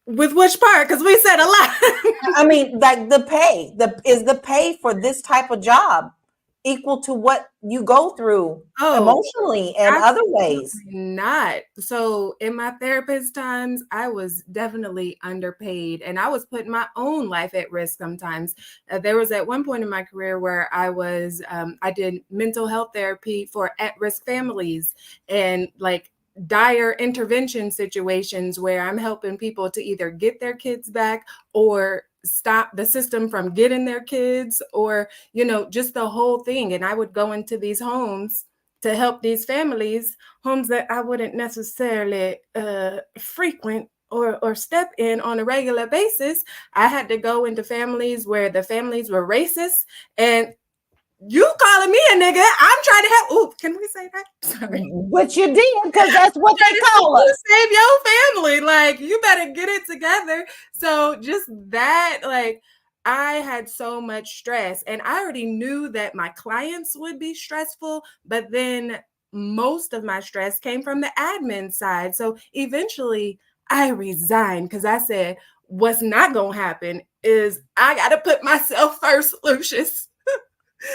Speaker 5: With which part? Because we said a lot.
Speaker 1: I mean, like the pay. Is the pay for this type of job equal to what you go through emotionally and other ways?
Speaker 5: Not. So in my therapist times, I was definitely underpaid, and I was putting my own life at risk sometimes. There was at one point in my career where I did mental health therapy for at-risk families, and like dire intervention situations where I'm helping people to either get their kids back or stop the system from getting their kids, or, just the whole thing. And I would go into these homes to help these families, homes that I wouldn't necessarily frequent or step in on a regular basis. I had to go into families where the families were racist, and you calling me a nigga, I'm trying to help. Ooh, can we say that? Sorry.
Speaker 1: Which you did, because that's what they call us.
Speaker 5: Save your family. Like, you better get it together. So just that, like, I had so much stress, and I already knew that my clients would be stressful, but then most of my stress came from the admin side. So eventually I resigned because I said, what's not going to happen is I got to put myself first, Lucius.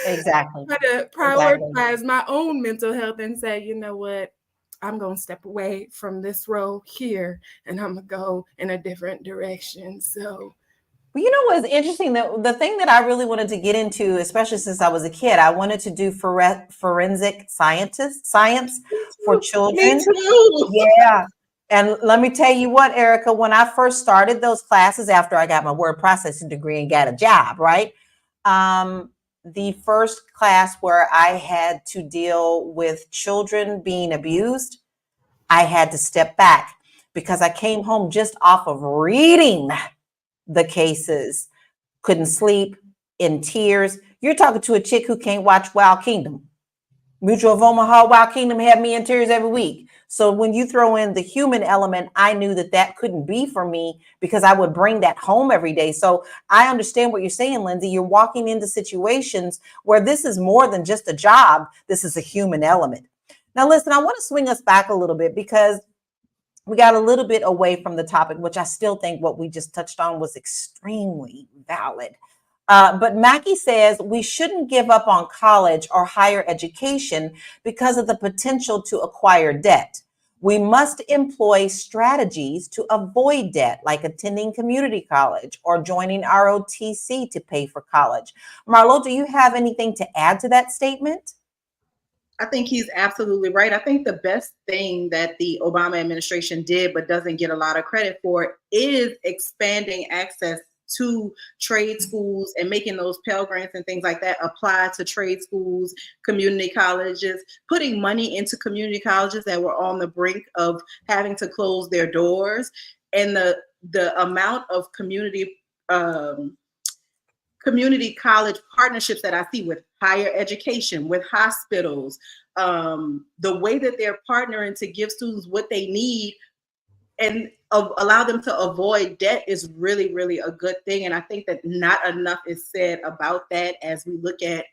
Speaker 1: Exactly.
Speaker 5: I had to prioritize my own mental health and say, you know what, I'm going to step away from this role here and I'm going to go in a different direction. So,
Speaker 1: well, you know what's interesting? The thing that I really wanted to get into, especially since I was a kid, I wanted to do forensic science for children.
Speaker 4: Me too.
Speaker 1: Yeah. And let me tell you what, Erica, when I first started those classes after I got my word processing degree and got a job, right? The first class where I had to deal with children being abused, I had to step back because I came home just off of reading the cases, couldn't sleep, in tears. You're talking to a chick who can't watch Wild Kingdom. Mutual of Omaha, Wild Kingdom had me in tears every week. So when you throw in the human element, I knew that couldn't be for me because I would bring that home every day. So I understand what you're saying, Lindsay. You're walking into situations where this is more than just a job. This is a human element. Now, listen, I want to swing us back a little bit because we got a little bit away from the topic, which I still think what we just touched on was extremely valid. But Mackie says we shouldn't give up on college or higher education because of the potential to acquire debt. We must employ strategies to avoid debt, like attending community college or joining ROTC to pay for college. Marlo, do you have anything to add to that statement?
Speaker 2: I think he's absolutely right. I think the best thing that the Obama administration did, but doesn't get a lot of credit for, is expanding access to trade schools and making those Pell Grants and things like that apply to trade schools, community colleges, putting money into community colleges that were on the brink of having to close their doors. And the amount of community college partnerships that I see with higher education, with hospitals, the way that they're partnering to give students what they need and allow them to avoid debt is really, really a good thing. And I think that not enough is said about that as we look at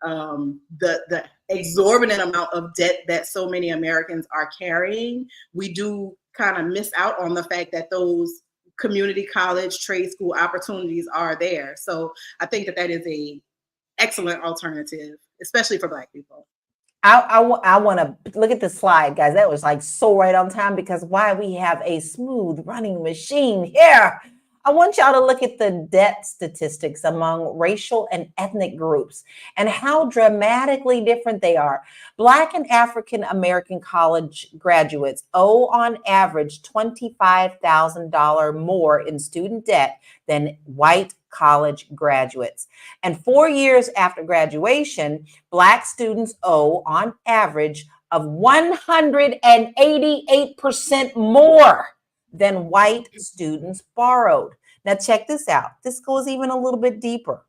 Speaker 2: the exorbitant amount of debt that so many Americans are carrying. We do kind of miss out on the fact that those community college, trade school opportunities are there. So I think that is a excellent alternative, especially for Black people.
Speaker 1: I want to look at the slide, guys. That was like so right on time because why we have a smooth running machine here. I want y'all to look at the debt statistics among racial and ethnic groups and how dramatically different they are. Black and African American college graduates owe on average $25,000 more in student debt than white college graduates. And 4 years after graduation, Black students owe on average of 188% more than white students borrowed. Now, check this out. This goes even a little bit deeper.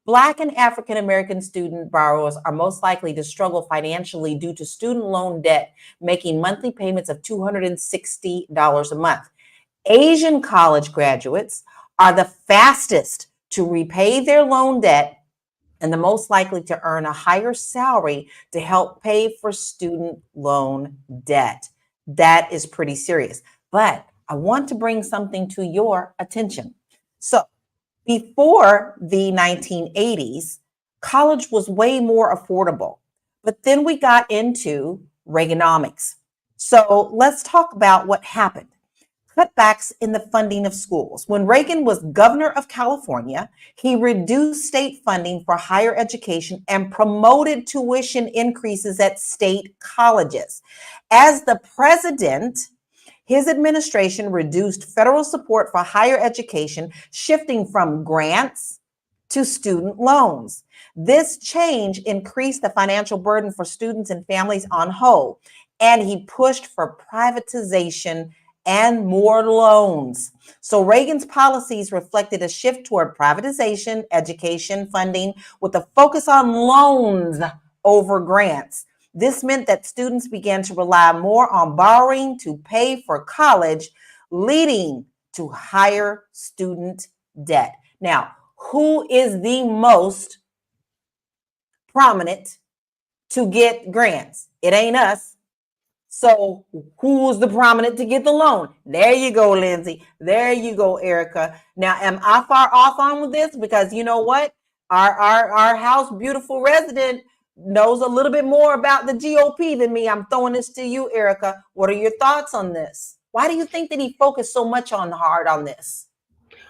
Speaker 1: Black and African American student borrowers are most likely to struggle financially due to student loan debt, making monthly payments of $260 a month. Asian college graduates are the fastest to repay their loan debt and the most likely to earn a higher salary to help pay for student loan debt. That is pretty serious. But I want to bring something to your attention. So, before the 1980s, college was way more affordable. But then we got into Reaganomics. So, let's talk about what happened. Cutbacks in the funding of schools. When Reagan was governor of California, he reduced state funding for higher education and promoted tuition increases at state colleges. As the president, his administration reduced federal support for higher education, shifting from grants to student loans. This change increased the financial burden for students and families on whole, and he pushed for privatization and more loans. So Reagan's policies reflected a shift toward privatization, education funding, with a focus on loans over grants. This meant that students began to rely more on borrowing to pay for college, leading to higher student debt. Now, who is the most prominent to get grants? It ain't us. So who's the prominent to get the loan? There you go, Lindsay. There you go, Erica. Now, am I far off on with this? Because you know what? Our house beautiful resident knows a little bit more about the GOP than me. I'm throwing this to you, Erica. What are your thoughts on this? Why do you think that he focused so much hard on this?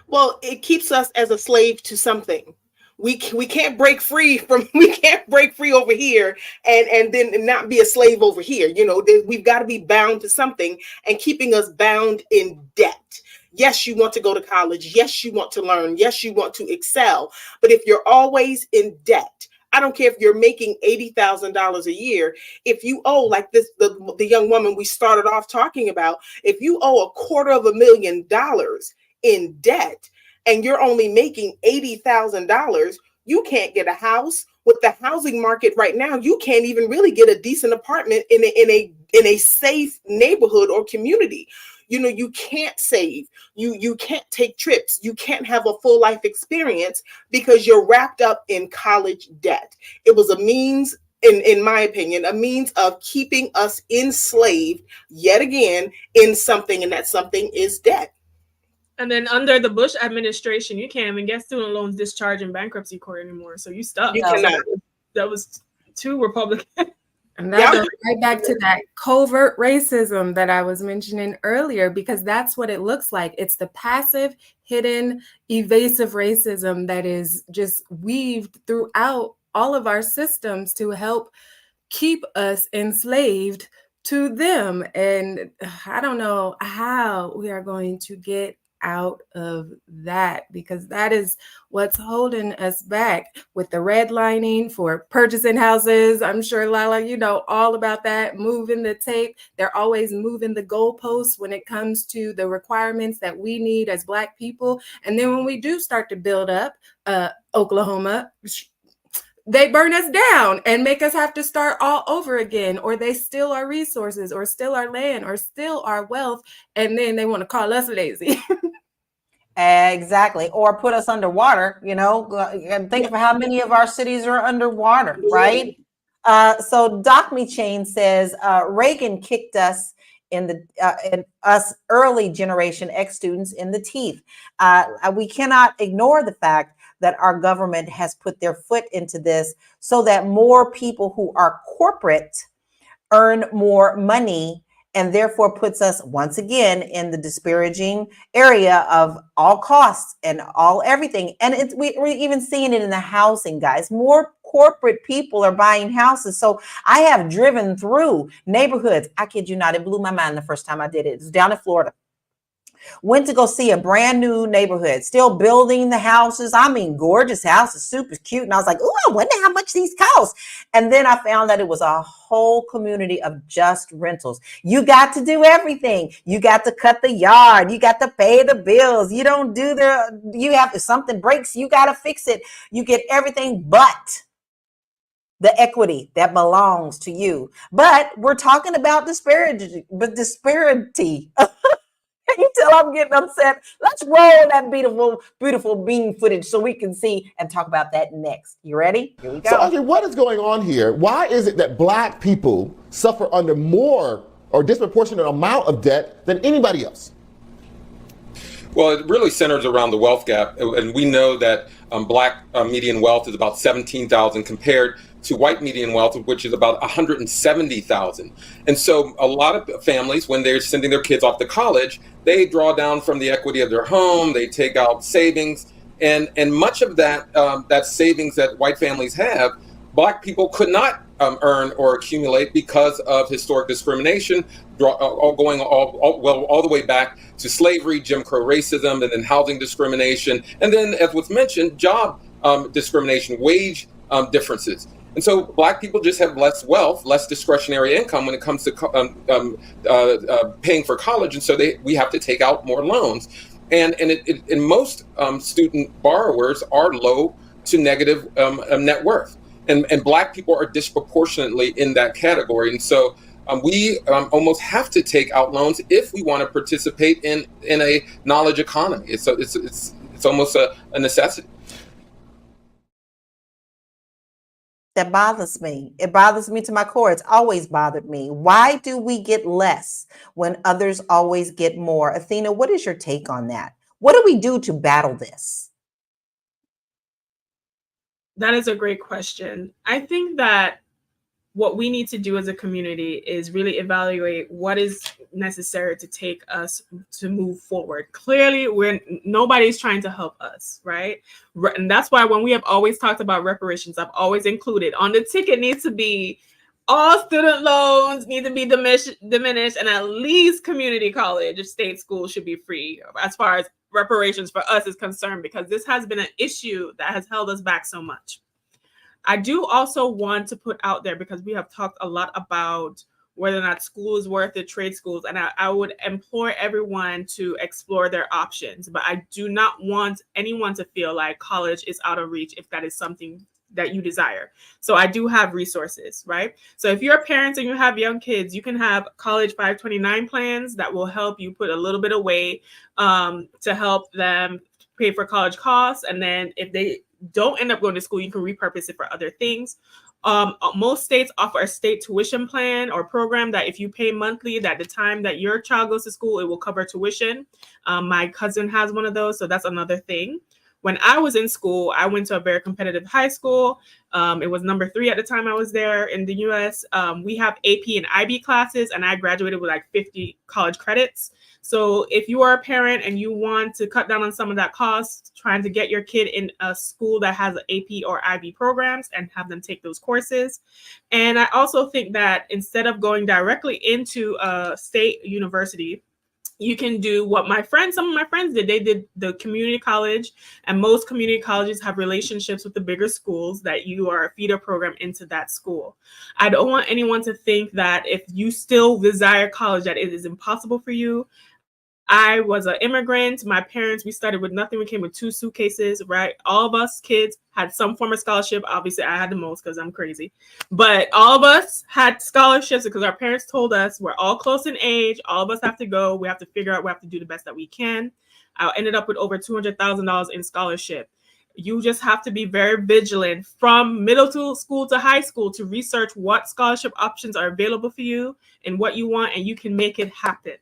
Speaker 4: Well, it keeps us as a slave to something. We can't break free over here and then not be a slave over here. You know, we've got to be bound to something, and keeping us bound in debt. Yes, you want to go to college. Yes, you want to learn. Yes, you want to excel. But if you're always in debt, I don't care if you're making $80,000 a year. If you owe, like the young woman we started off talking about, if you owe $250,000 in debt, and you're only making $80,000, you can't get a house. With the housing market right now, you can't even really get a decent apartment in a safe neighborhood or community. You know, you can't save. You can't take trips. You can't have a full life experience because you're wrapped up in college debt. It was a means, in my opinion, a means of keeping us enslaved yet again in something, and that something is debt.
Speaker 3: And then under the Bush administration, you can't even get student loans discharged in bankruptcy court anymore. So you stuck.
Speaker 4: You cannot.
Speaker 3: That was too Republican.
Speaker 5: And that goes right back to that covert racism that I was mentioning earlier, because that's what it looks like. It's the passive, hidden, evasive racism that is just weaved throughout all of our systems to help keep us enslaved to them. And I don't know how we are going to get out of that, because that is what's holding us back with the redlining for purchasing houses. I'm sure, Lala, you know all about that, moving the tape. They're always moving the goalposts when it comes to the requirements that we need as Black people. And then when we do start to build up Oklahoma, they burn us down and make us have to start all over again, or they steal our resources, or steal our land, or steal our wealth, and then they want to call us lazy.
Speaker 1: Exactly. Or put us underwater, you know, and think of how many of our cities are underwater, right? So Doc Me Chain says Reagan kicked us in us early generation X students in the teeth. We cannot ignore the fact that our government has put their foot into this so that more people who are corporate earn more money and therefore puts us once again in the disparaging area of all costs and all everything. And we're even seeing it in the housing, guys. More corporate people are buying houses. So I have driven through neighborhoods. I kid you not, it blew my mind the first time I did it. It was down in Florida. Went to go see a brand new neighborhood, still building the houses. I mean, gorgeous houses, super cute. And I was like, oh, I wonder how much these cost. And then I found that it was a whole community of just rentals. You got to do everything. You got to cut the yard. You got to pay the bills. You don't do if something breaks, you got to fix it. You get everything but the equity that belongs to you. But we're talking about disparity. You tell I'm getting upset. Let's roll that beautiful bean footage so we can see and talk about that next. You ready? Here we go.
Speaker 6: So, Audrey, what is going on here? Why is it that Black people suffer under more or disproportionate amount of debt than anybody else?
Speaker 9: Well, it really centers around the wealth gap, and we know that Black median wealth is about $17,000 compared to white median wealth, which is about $170,000. And so a lot of families, when they're sending their kids off to college, they draw down from the equity of their home, they take out savings, and much of that that savings that white families have, Black people could not earn or accumulate because of historic discrimination, going all the way back to slavery, Jim Crow racism, and then housing discrimination, and then, as was mentioned, job discrimination, wage differences. And so Black people just have less wealth, less discretionary income when it comes to paying for college, and so we have to take out more loans. And most student borrowers are low to negative net worth. And Black people are disproportionately in that category. And so we almost have to take out loans if we want to participate in a knowledge economy. It's almost a necessity.
Speaker 1: That bothers me. It bothers me to my core. It's always bothered me. Why do we get less when others always get more? Athena, what is your take on that? What do we do to battle this?
Speaker 3: That is a great question. I think that what we need to do as a community is really evaluate what is necessary to take us to move forward. Clearly, nobody's trying to help us, right? And that's why when we have always talked about reparations, I've always included on the ticket needs to be all student loans need to be diminished, and at least community college or state school should be free as far as reparations for us is concerned, because this has been an issue that has held us back so much. I do also want to put out there, because we have talked a lot about whether or not school is worth it, trade schools, and I would implore everyone to explore their options. But I do not want anyone to feel like college is out of reach if that is something that you desire. So I do have resources, right? So if you're parents and you have young kids, you can have college 529 plans that will help you put a little bit away to help them pay for college costs. And then if they don't end up going to school, you can repurpose it for other things. Most states offer a state tuition plan or program that if you pay monthly, that the time that your child goes to school, it will cover tuition. My cousin has one of those, so that's another thing. When I was in school, I went to a very competitive high school. It was number 3 at the time I was there in the US. We have AP and IB classes, and I graduated with like 50 college credits. So if you are a parent and you want to cut down on some of that cost, trying to get your kid in a school that has AP or IB programs and have them take those courses. And I also think that instead of going directly into a state university, you can do what some of my friends did. They did the community college, and most community colleges have relationships with the bigger schools that you are a feeder program into that school. I don't want anyone to think that if you still desire college, that it is impossible for you. I was an immigrant. My parents, we started with nothing. We came with 2 suitcases, right? All of us kids had some form of scholarship. Obviously, I had the most because I'm crazy. But all of us had scholarships because our parents told us we're all close in age. All of us have to go. We have to figure out, we have to do the best that we can. I ended up with over $200,000 in scholarship. You just have to be very vigilant from middle school to high school to research what scholarship options are available for you and what you want, and you can make it happen.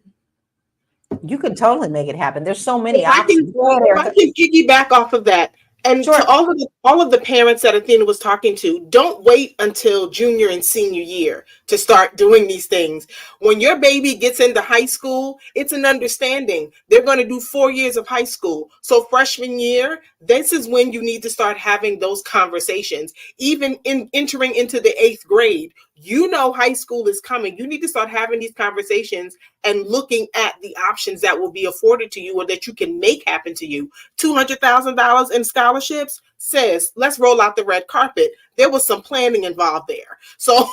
Speaker 1: You could totally make it happen. There's so many
Speaker 4: If I
Speaker 1: options.
Speaker 4: can piggyback off of that, And
Speaker 1: Sure.
Speaker 4: to all of the parents that Athena was talking to, don't wait until junior and senior year to start doing these things. When your baby gets into high school, it's an understanding. They're going to do 4 years of high school. So freshman year, this is when you need to start having those conversations. Even in entering into the 8th grade, you know high school is coming. You need to start having these conversations and looking at the options that will be afforded to you or that you can make happen to you. $200,000 in scholarships, says, let's roll out the red carpet. There was some planning involved there. So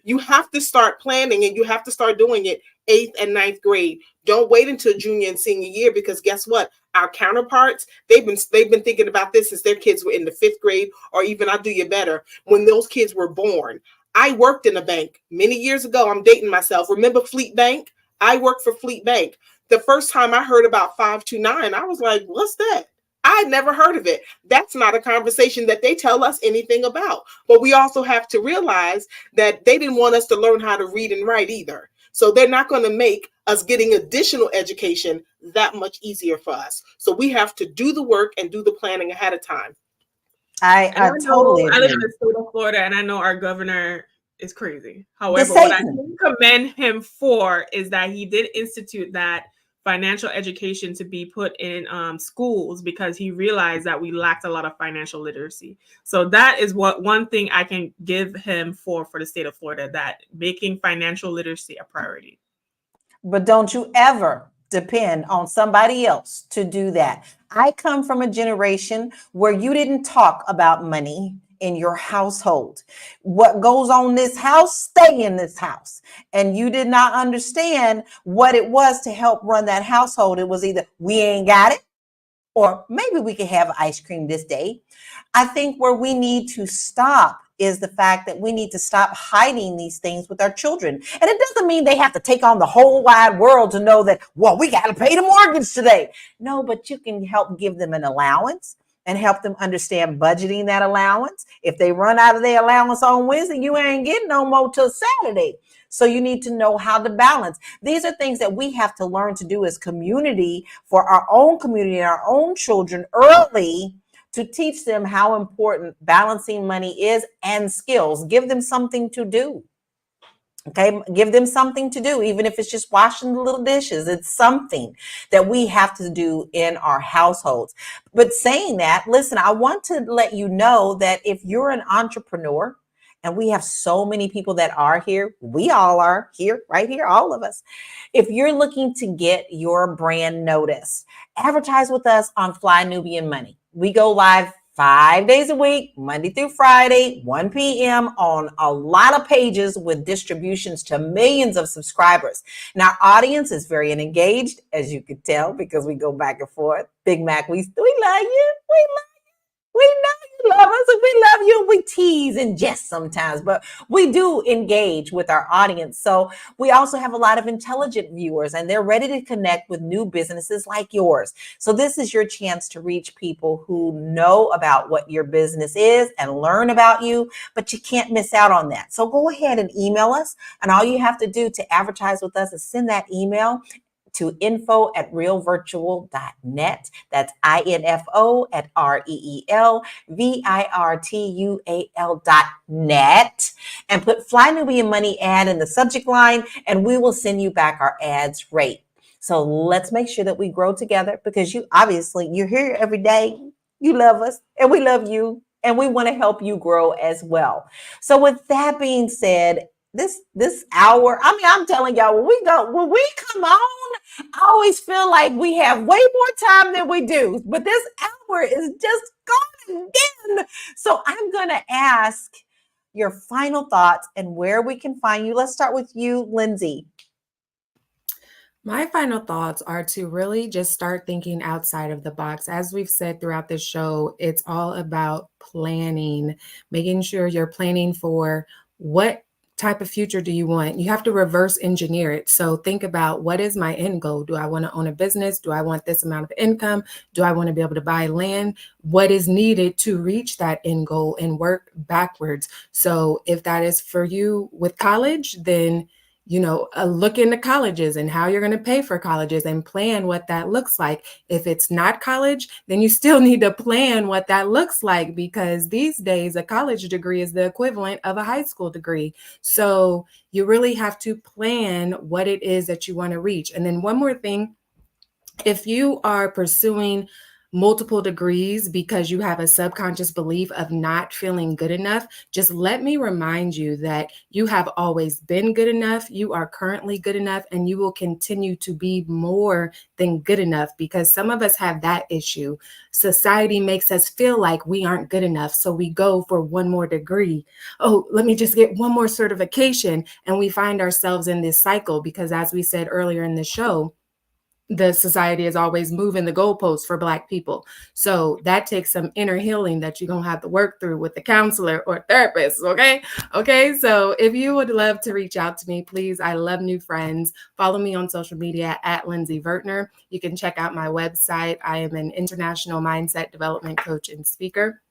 Speaker 4: you have to start planning, and you have to start doing it 8th and 9th grade. Don't wait until junior and senior year, because guess what? Our counterparts, they've been thinking about this since their kids were in the 5th grade, or even, I'll do you better, when those kids were born. I worked in a bank many years ago. I'm dating myself. Remember Fleet Bank? I worked for Fleet Bank. The first time I heard about 529, I was like, what's that? I'd never heard of it. That's not a conversation that they tell us anything about. But we also have to realize that they didn't want us to learn how to read and write either. So they're not going to make us getting additional education that much easier for us. So we have to do the work and do the planning ahead of time.
Speaker 1: I totally
Speaker 3: I live
Speaker 1: agree.
Speaker 3: in the state of Florida, and I know our governor is crazy. However, what I can commend him for is that he did institute that financial education to be put in schools, because he realized that we lacked a lot of financial literacy. So that is one thing I can give him for the state of Florida, that making financial literacy a priority.
Speaker 1: But don't you ever depend on somebody else to do that. I come from a generation where you didn't talk about money in your household. What goes on in this house, stay in this house. And you did not understand what it was to help run that household. It was either we ain't got it, or maybe we could have ice cream this day. I think where we need to stop is the fact that we need to stop hiding these things with our children. And it doesn't mean they have to take on the whole wide world to know that, well, we got to pay the mortgage today. No, but you can help give them an allowance and help them understand budgeting that allowance. If they run out of their allowance on Wednesday, you ain't getting no more till Saturday. So you need to know how to balance. These are things that we have to learn to do as community for our own community and our own children early, to teach them how important balancing money is and skills. Give them something to do. Okay, give them something to do, even if it's just washing the little dishes. It's something that we have to do in our households. But saying that, listen, I want to let you know that if you're an entrepreneur, and we have so many people that are here, we all are here, right here, all of us. If you're looking to get your brand noticed, advertise with us on Fly Nubian Money. We go live 5 days a week, Monday through Friday, 1 p.m. on a lot of pages with distributions to millions of subscribers. Now, our audience is very engaged, as you could tell, because we go back and forth. Big Mac, we love you. We love you. We know you love us, and we love you. We tease and jest sometimes, but we do engage with our audience. So we also have a lot of intelligent viewers, and they're ready to connect with new businesses like yours. So this is your chance to reach people who know about what your business is and learn about you, but you can't miss out on that. So go ahead and email us, and all you have to do to advertise with us is send that email to info@realvirtual.net. That's info@REELVIRTUAL.net, and put Fly Nubian Money ad in the subject line, and we will send you back our ads rate. So let's make sure that we grow together, because you're here every day. You love us, and we love you, and we want to help you grow as well. So with that being said, this hour, I'm telling y'all, when we come on, I always feel like we have way more time than we do, but this hour is just gone again. So I'm going to ask your final thoughts and where we can find you. Let's start with you, Lindsay.
Speaker 5: My final thoughts are to really just start thinking outside of the box. As we've said throughout this show, it's all about planning, making sure you're planning for what type of future do you want. You have to reverse engineer it. So think about, what is my end goal? Do I want to own a business? Do I want this amount of income? Do I want to be able to buy land? What is needed to reach that end goal, and work backwards? So if that is for you with college, then look into colleges and how you're going to pay for colleges and plan what that looks like. If it's not college, then you still need to plan what that looks like, because these days a college degree is the equivalent of a high school degree. So you really have to plan what it is that you want to reach. And then one more thing, if you are pursuing multiple degrees because you have a subconscious belief of not feeling good enough, just let me remind you that you have always been good enough, you are currently good enough, and you will continue to be more than good enough, because some of us have that issue. Society makes us feel like we aren't good enough, so we go for one more degree. Oh, let me just get one more certification, and we find ourselves in this cycle because, as we said earlier in the show, the society is always moving the goalposts for Black people. So that takes some inner healing that you're going to have to work through with the counselor or therapist. Okay. So if you would love to reach out to me, please, I love new friends. Follow me on social media at Lindsay Vertner. You can check out my website. I am an international mindset development coach and speaker.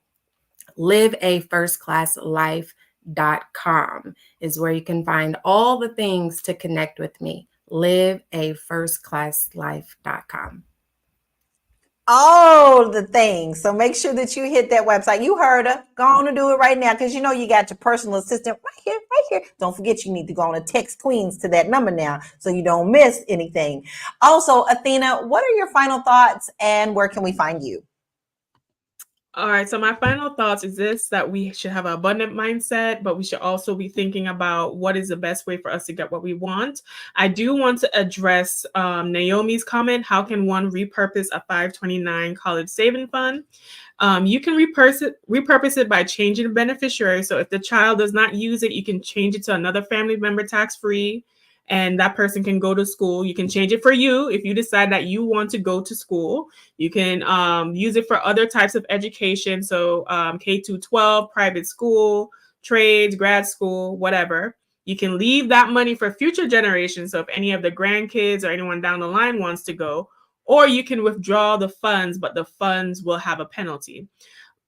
Speaker 5: liveafirstclasslife.com is where you can find all the things to connect with me. liveafirstclasslife.com.
Speaker 1: All the things. So make sure that you hit that website. You heard her. Go on and do it right now, because you got your personal assistant right here. Don't forget, you need to go on and text Queens to that number now so you don't miss anything. Also, Athena, what are your final thoughts and where can we find you?
Speaker 3: All right, so my final thoughts is this, that we should have an abundant mindset, but we should also be thinking about what is the best way for us to get what we want. I do want to address Naomi's comment, how can one repurpose a 529 college saving fund? You can repurpose it by changing the beneficiary. So if the child does not use it, you can change it to another family member tax-free, and that person can go to school. You can change it for you if you decide that you want to go to school. You can use it for other types of education. So K-12, private school, trades, grad school, whatever. You can leave that money for future generations. So if any of the grandkids or anyone down the line wants to go, or you can withdraw the funds, but the funds will have a penalty.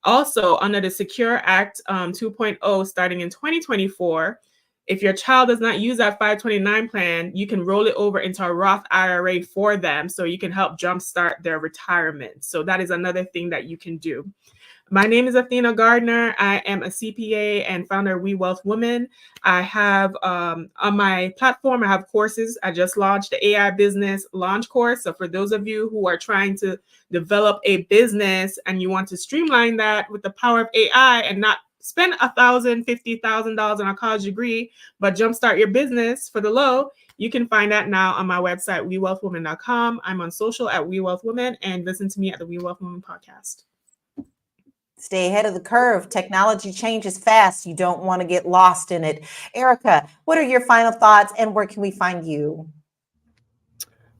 Speaker 3: Also, under the Secure Act 2.0, starting in 2024, if your child does not use that 529 plan, you can roll it over into a Roth IRA for them, so you can help jumpstart their retirement. So that is another thing that you can do. My name is Athena Gardner. I am a CPA and founder of We Wealth Women. I have on my platform, I have courses. I just launched the AI business launch course. So for those of you who are trying to develop a business and you want to streamline that with the power of AI and not spend $1,000, $50,000 on a college degree, but jumpstart your business for the low, you can find that now on my website, wewealthwomen.com. I'm on social at We Wealth Women, and listen to me at the We Wealth Women podcast.
Speaker 1: Stay ahead of the curve. Technology changes fast. You don't want to get lost in it. Erica, what are your final thoughts and where can we find you?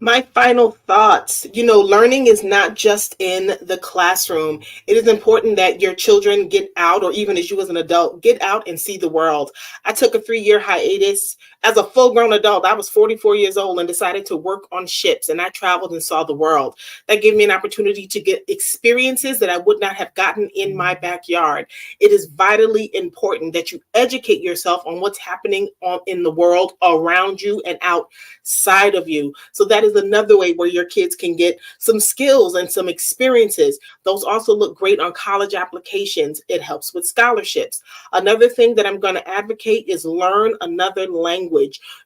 Speaker 4: My final thoughts, learning is not just in the classroom. It is important that your children get out, or even as you as an adult, get out and see the world. I took a 3-year hiatus. As a full-grown adult, I was 44 years old and decided to work on ships, and I traveled and saw the world. That gave me an opportunity to get experiences that I would not have gotten in my backyard. It is vitally important that you educate yourself on what's happening in the world around you and outside of you. So that is another way where your kids can get some skills and some experiences. Those also look great on college applications. It helps with scholarships. Another thing that I'm going to advocate is learn another language.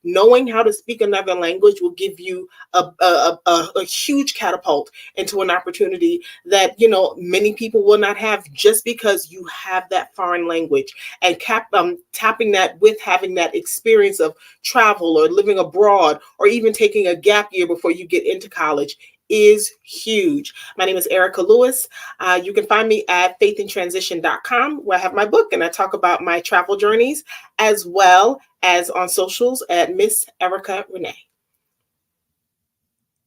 Speaker 4: Knowing how to speak another language will give you a huge catapult into an opportunity that, many people will not have just because you have that foreign language. And tapping that with having that experience of travel or living abroad or even taking a gap year before you get into college is huge. My name is Erica Lewis. You can find me at faithandtransition.com, where I have my book and I talk about my travel journeys, as well as on socials at Miss Erica Renee.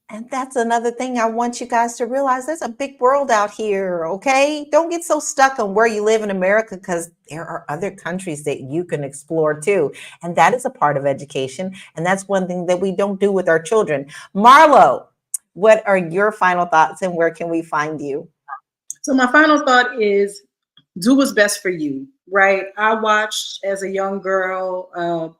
Speaker 1: And that's another thing I want you guys to realize. There's a big world out here, okay? Don't get so stuck on where you live in America, because there are other countries that you can explore too. And that is a part of education. And that's one thing that we don't do with our children. Marlo, what are your final thoughts and where can we find you?
Speaker 2: So my final thought is do what's best for you, right? I watched as a young girl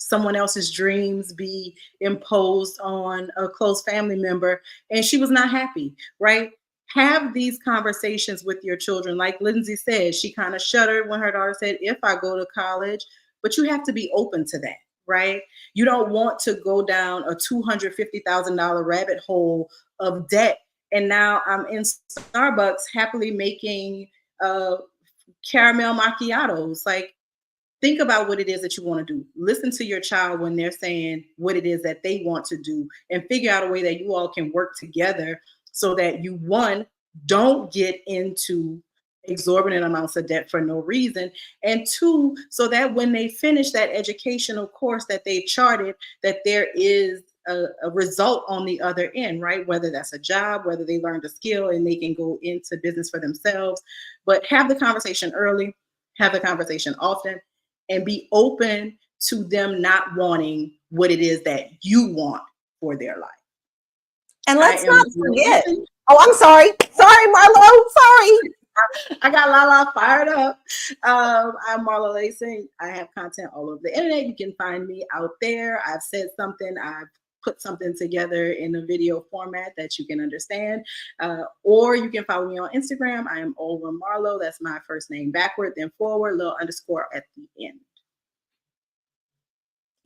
Speaker 2: someone else's dreams be imposed on a close family member, and she was not happy, right? Have these conversations with your children. Like Lindsay said, she kind of shuddered when her daughter said, if I go to college, but you have to be open to that, right? You don't want to go down a $250,000 rabbit hole of debt. And now I'm in Starbucks happily making caramel macchiatos. Like, think about what it is that you want to do. Listen to your child when they're saying what it is that they want to do, and figure out a way that you all can work together so that you, one, don't get into exorbitant amounts of debt for no reason, and two, so that when they finish that educational course that they charted, that there is a result on the other end, right? Whether that's a job, whether they learned a skill and they can go into business for themselves. But have the conversation early, have the conversation often, and be open to them not wanting what it is that you want for their life.
Speaker 1: And let's not forget. Oh, I'm sorry. Sorry, Marlo. Sorry.
Speaker 2: I got Lala fired up. I'm Marlo Lacing. I have content all over the internet. You can find me out there. I've said something. I've put something together in a video format that you can understand. Or you can follow me on Instagram. I am Olga Marlo. That's my first name backward, then forward, little underscore at the end.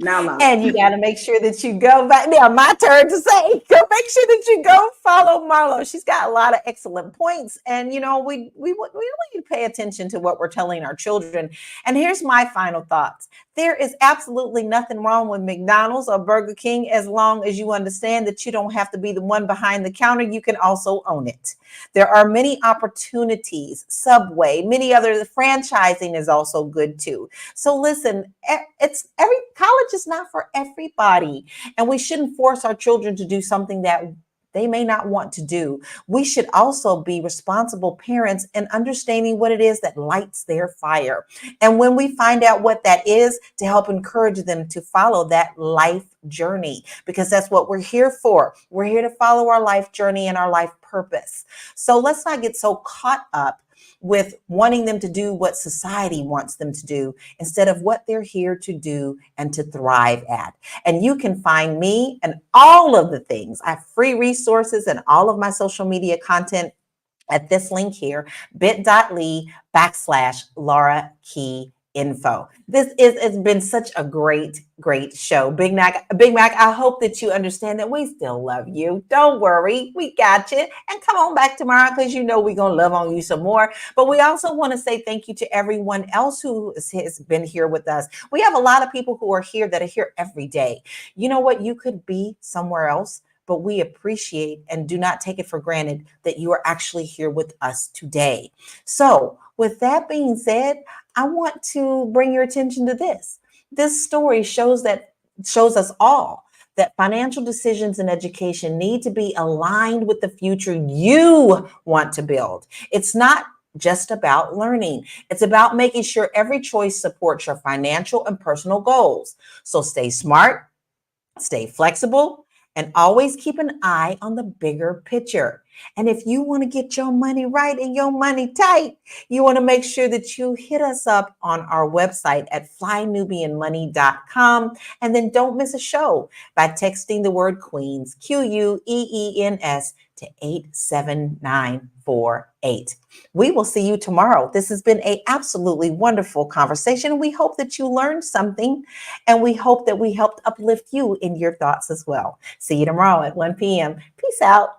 Speaker 2: Now, Lala.
Speaker 1: And you got to make sure that you go back. Now, my turn to say, make sure that you go follow Marlo. She's got a lot of excellent points. And, you know, we really need to pay attention to what we're telling our children. And here's my final thoughts. There is absolutely nothing wrong with McDonald's or Burger King as long as you understand that you don't have to be the one behind the counter. You can also own it. There are many opportunities, Subway, many other, franchising is also good too. So listen, college is not for everybody, and we shouldn't force our children to do something that they may not want to do. We should also be responsible parents and understanding what it is that lights their fire. And when we find out what that is, to help encourage them to follow that life journey, because that's what we're here for. We're here to follow our life journey and our life purpose. So let's not get so caught up with wanting them to do what society wants them to do instead of what they're here to do and to thrive at. And you can find me and all of the things. I have free resources and all of my social media content at this link here, bit.ly/Laura Key Info. It's been such a great show. Big Mac, I hope that you understand that we still love you. Don't worry, we got you. And come on back tomorrow, because you know we're going to love on you some more. But we also want to say thank you to everyone else who has been here with us. We have a lot of people who are here that are here every day. You know what? You could be somewhere else, but we appreciate and do not take it for granted that you are actually here with us today. So with that being said, I want to bring your attention to this. This story shows us all that financial decisions in education need to be aligned with the future you want to build. It's not just about learning. It's about making sure every choice supports your financial and personal goals. So stay smart, stay flexible, and always keep an eye on the bigger picture. And if you want to get your money right and your money tight, you want to make sure that you hit us up on our website at flynubianmoney.com. And then don't miss a show by texting the word Queens, QUEENS, to 87948. We will see you tomorrow. This has been an absolutely wonderful conversation. We hope that you learned something, and we hope that we helped uplift you in your thoughts as well. See you tomorrow at 1 p.m. Peace out.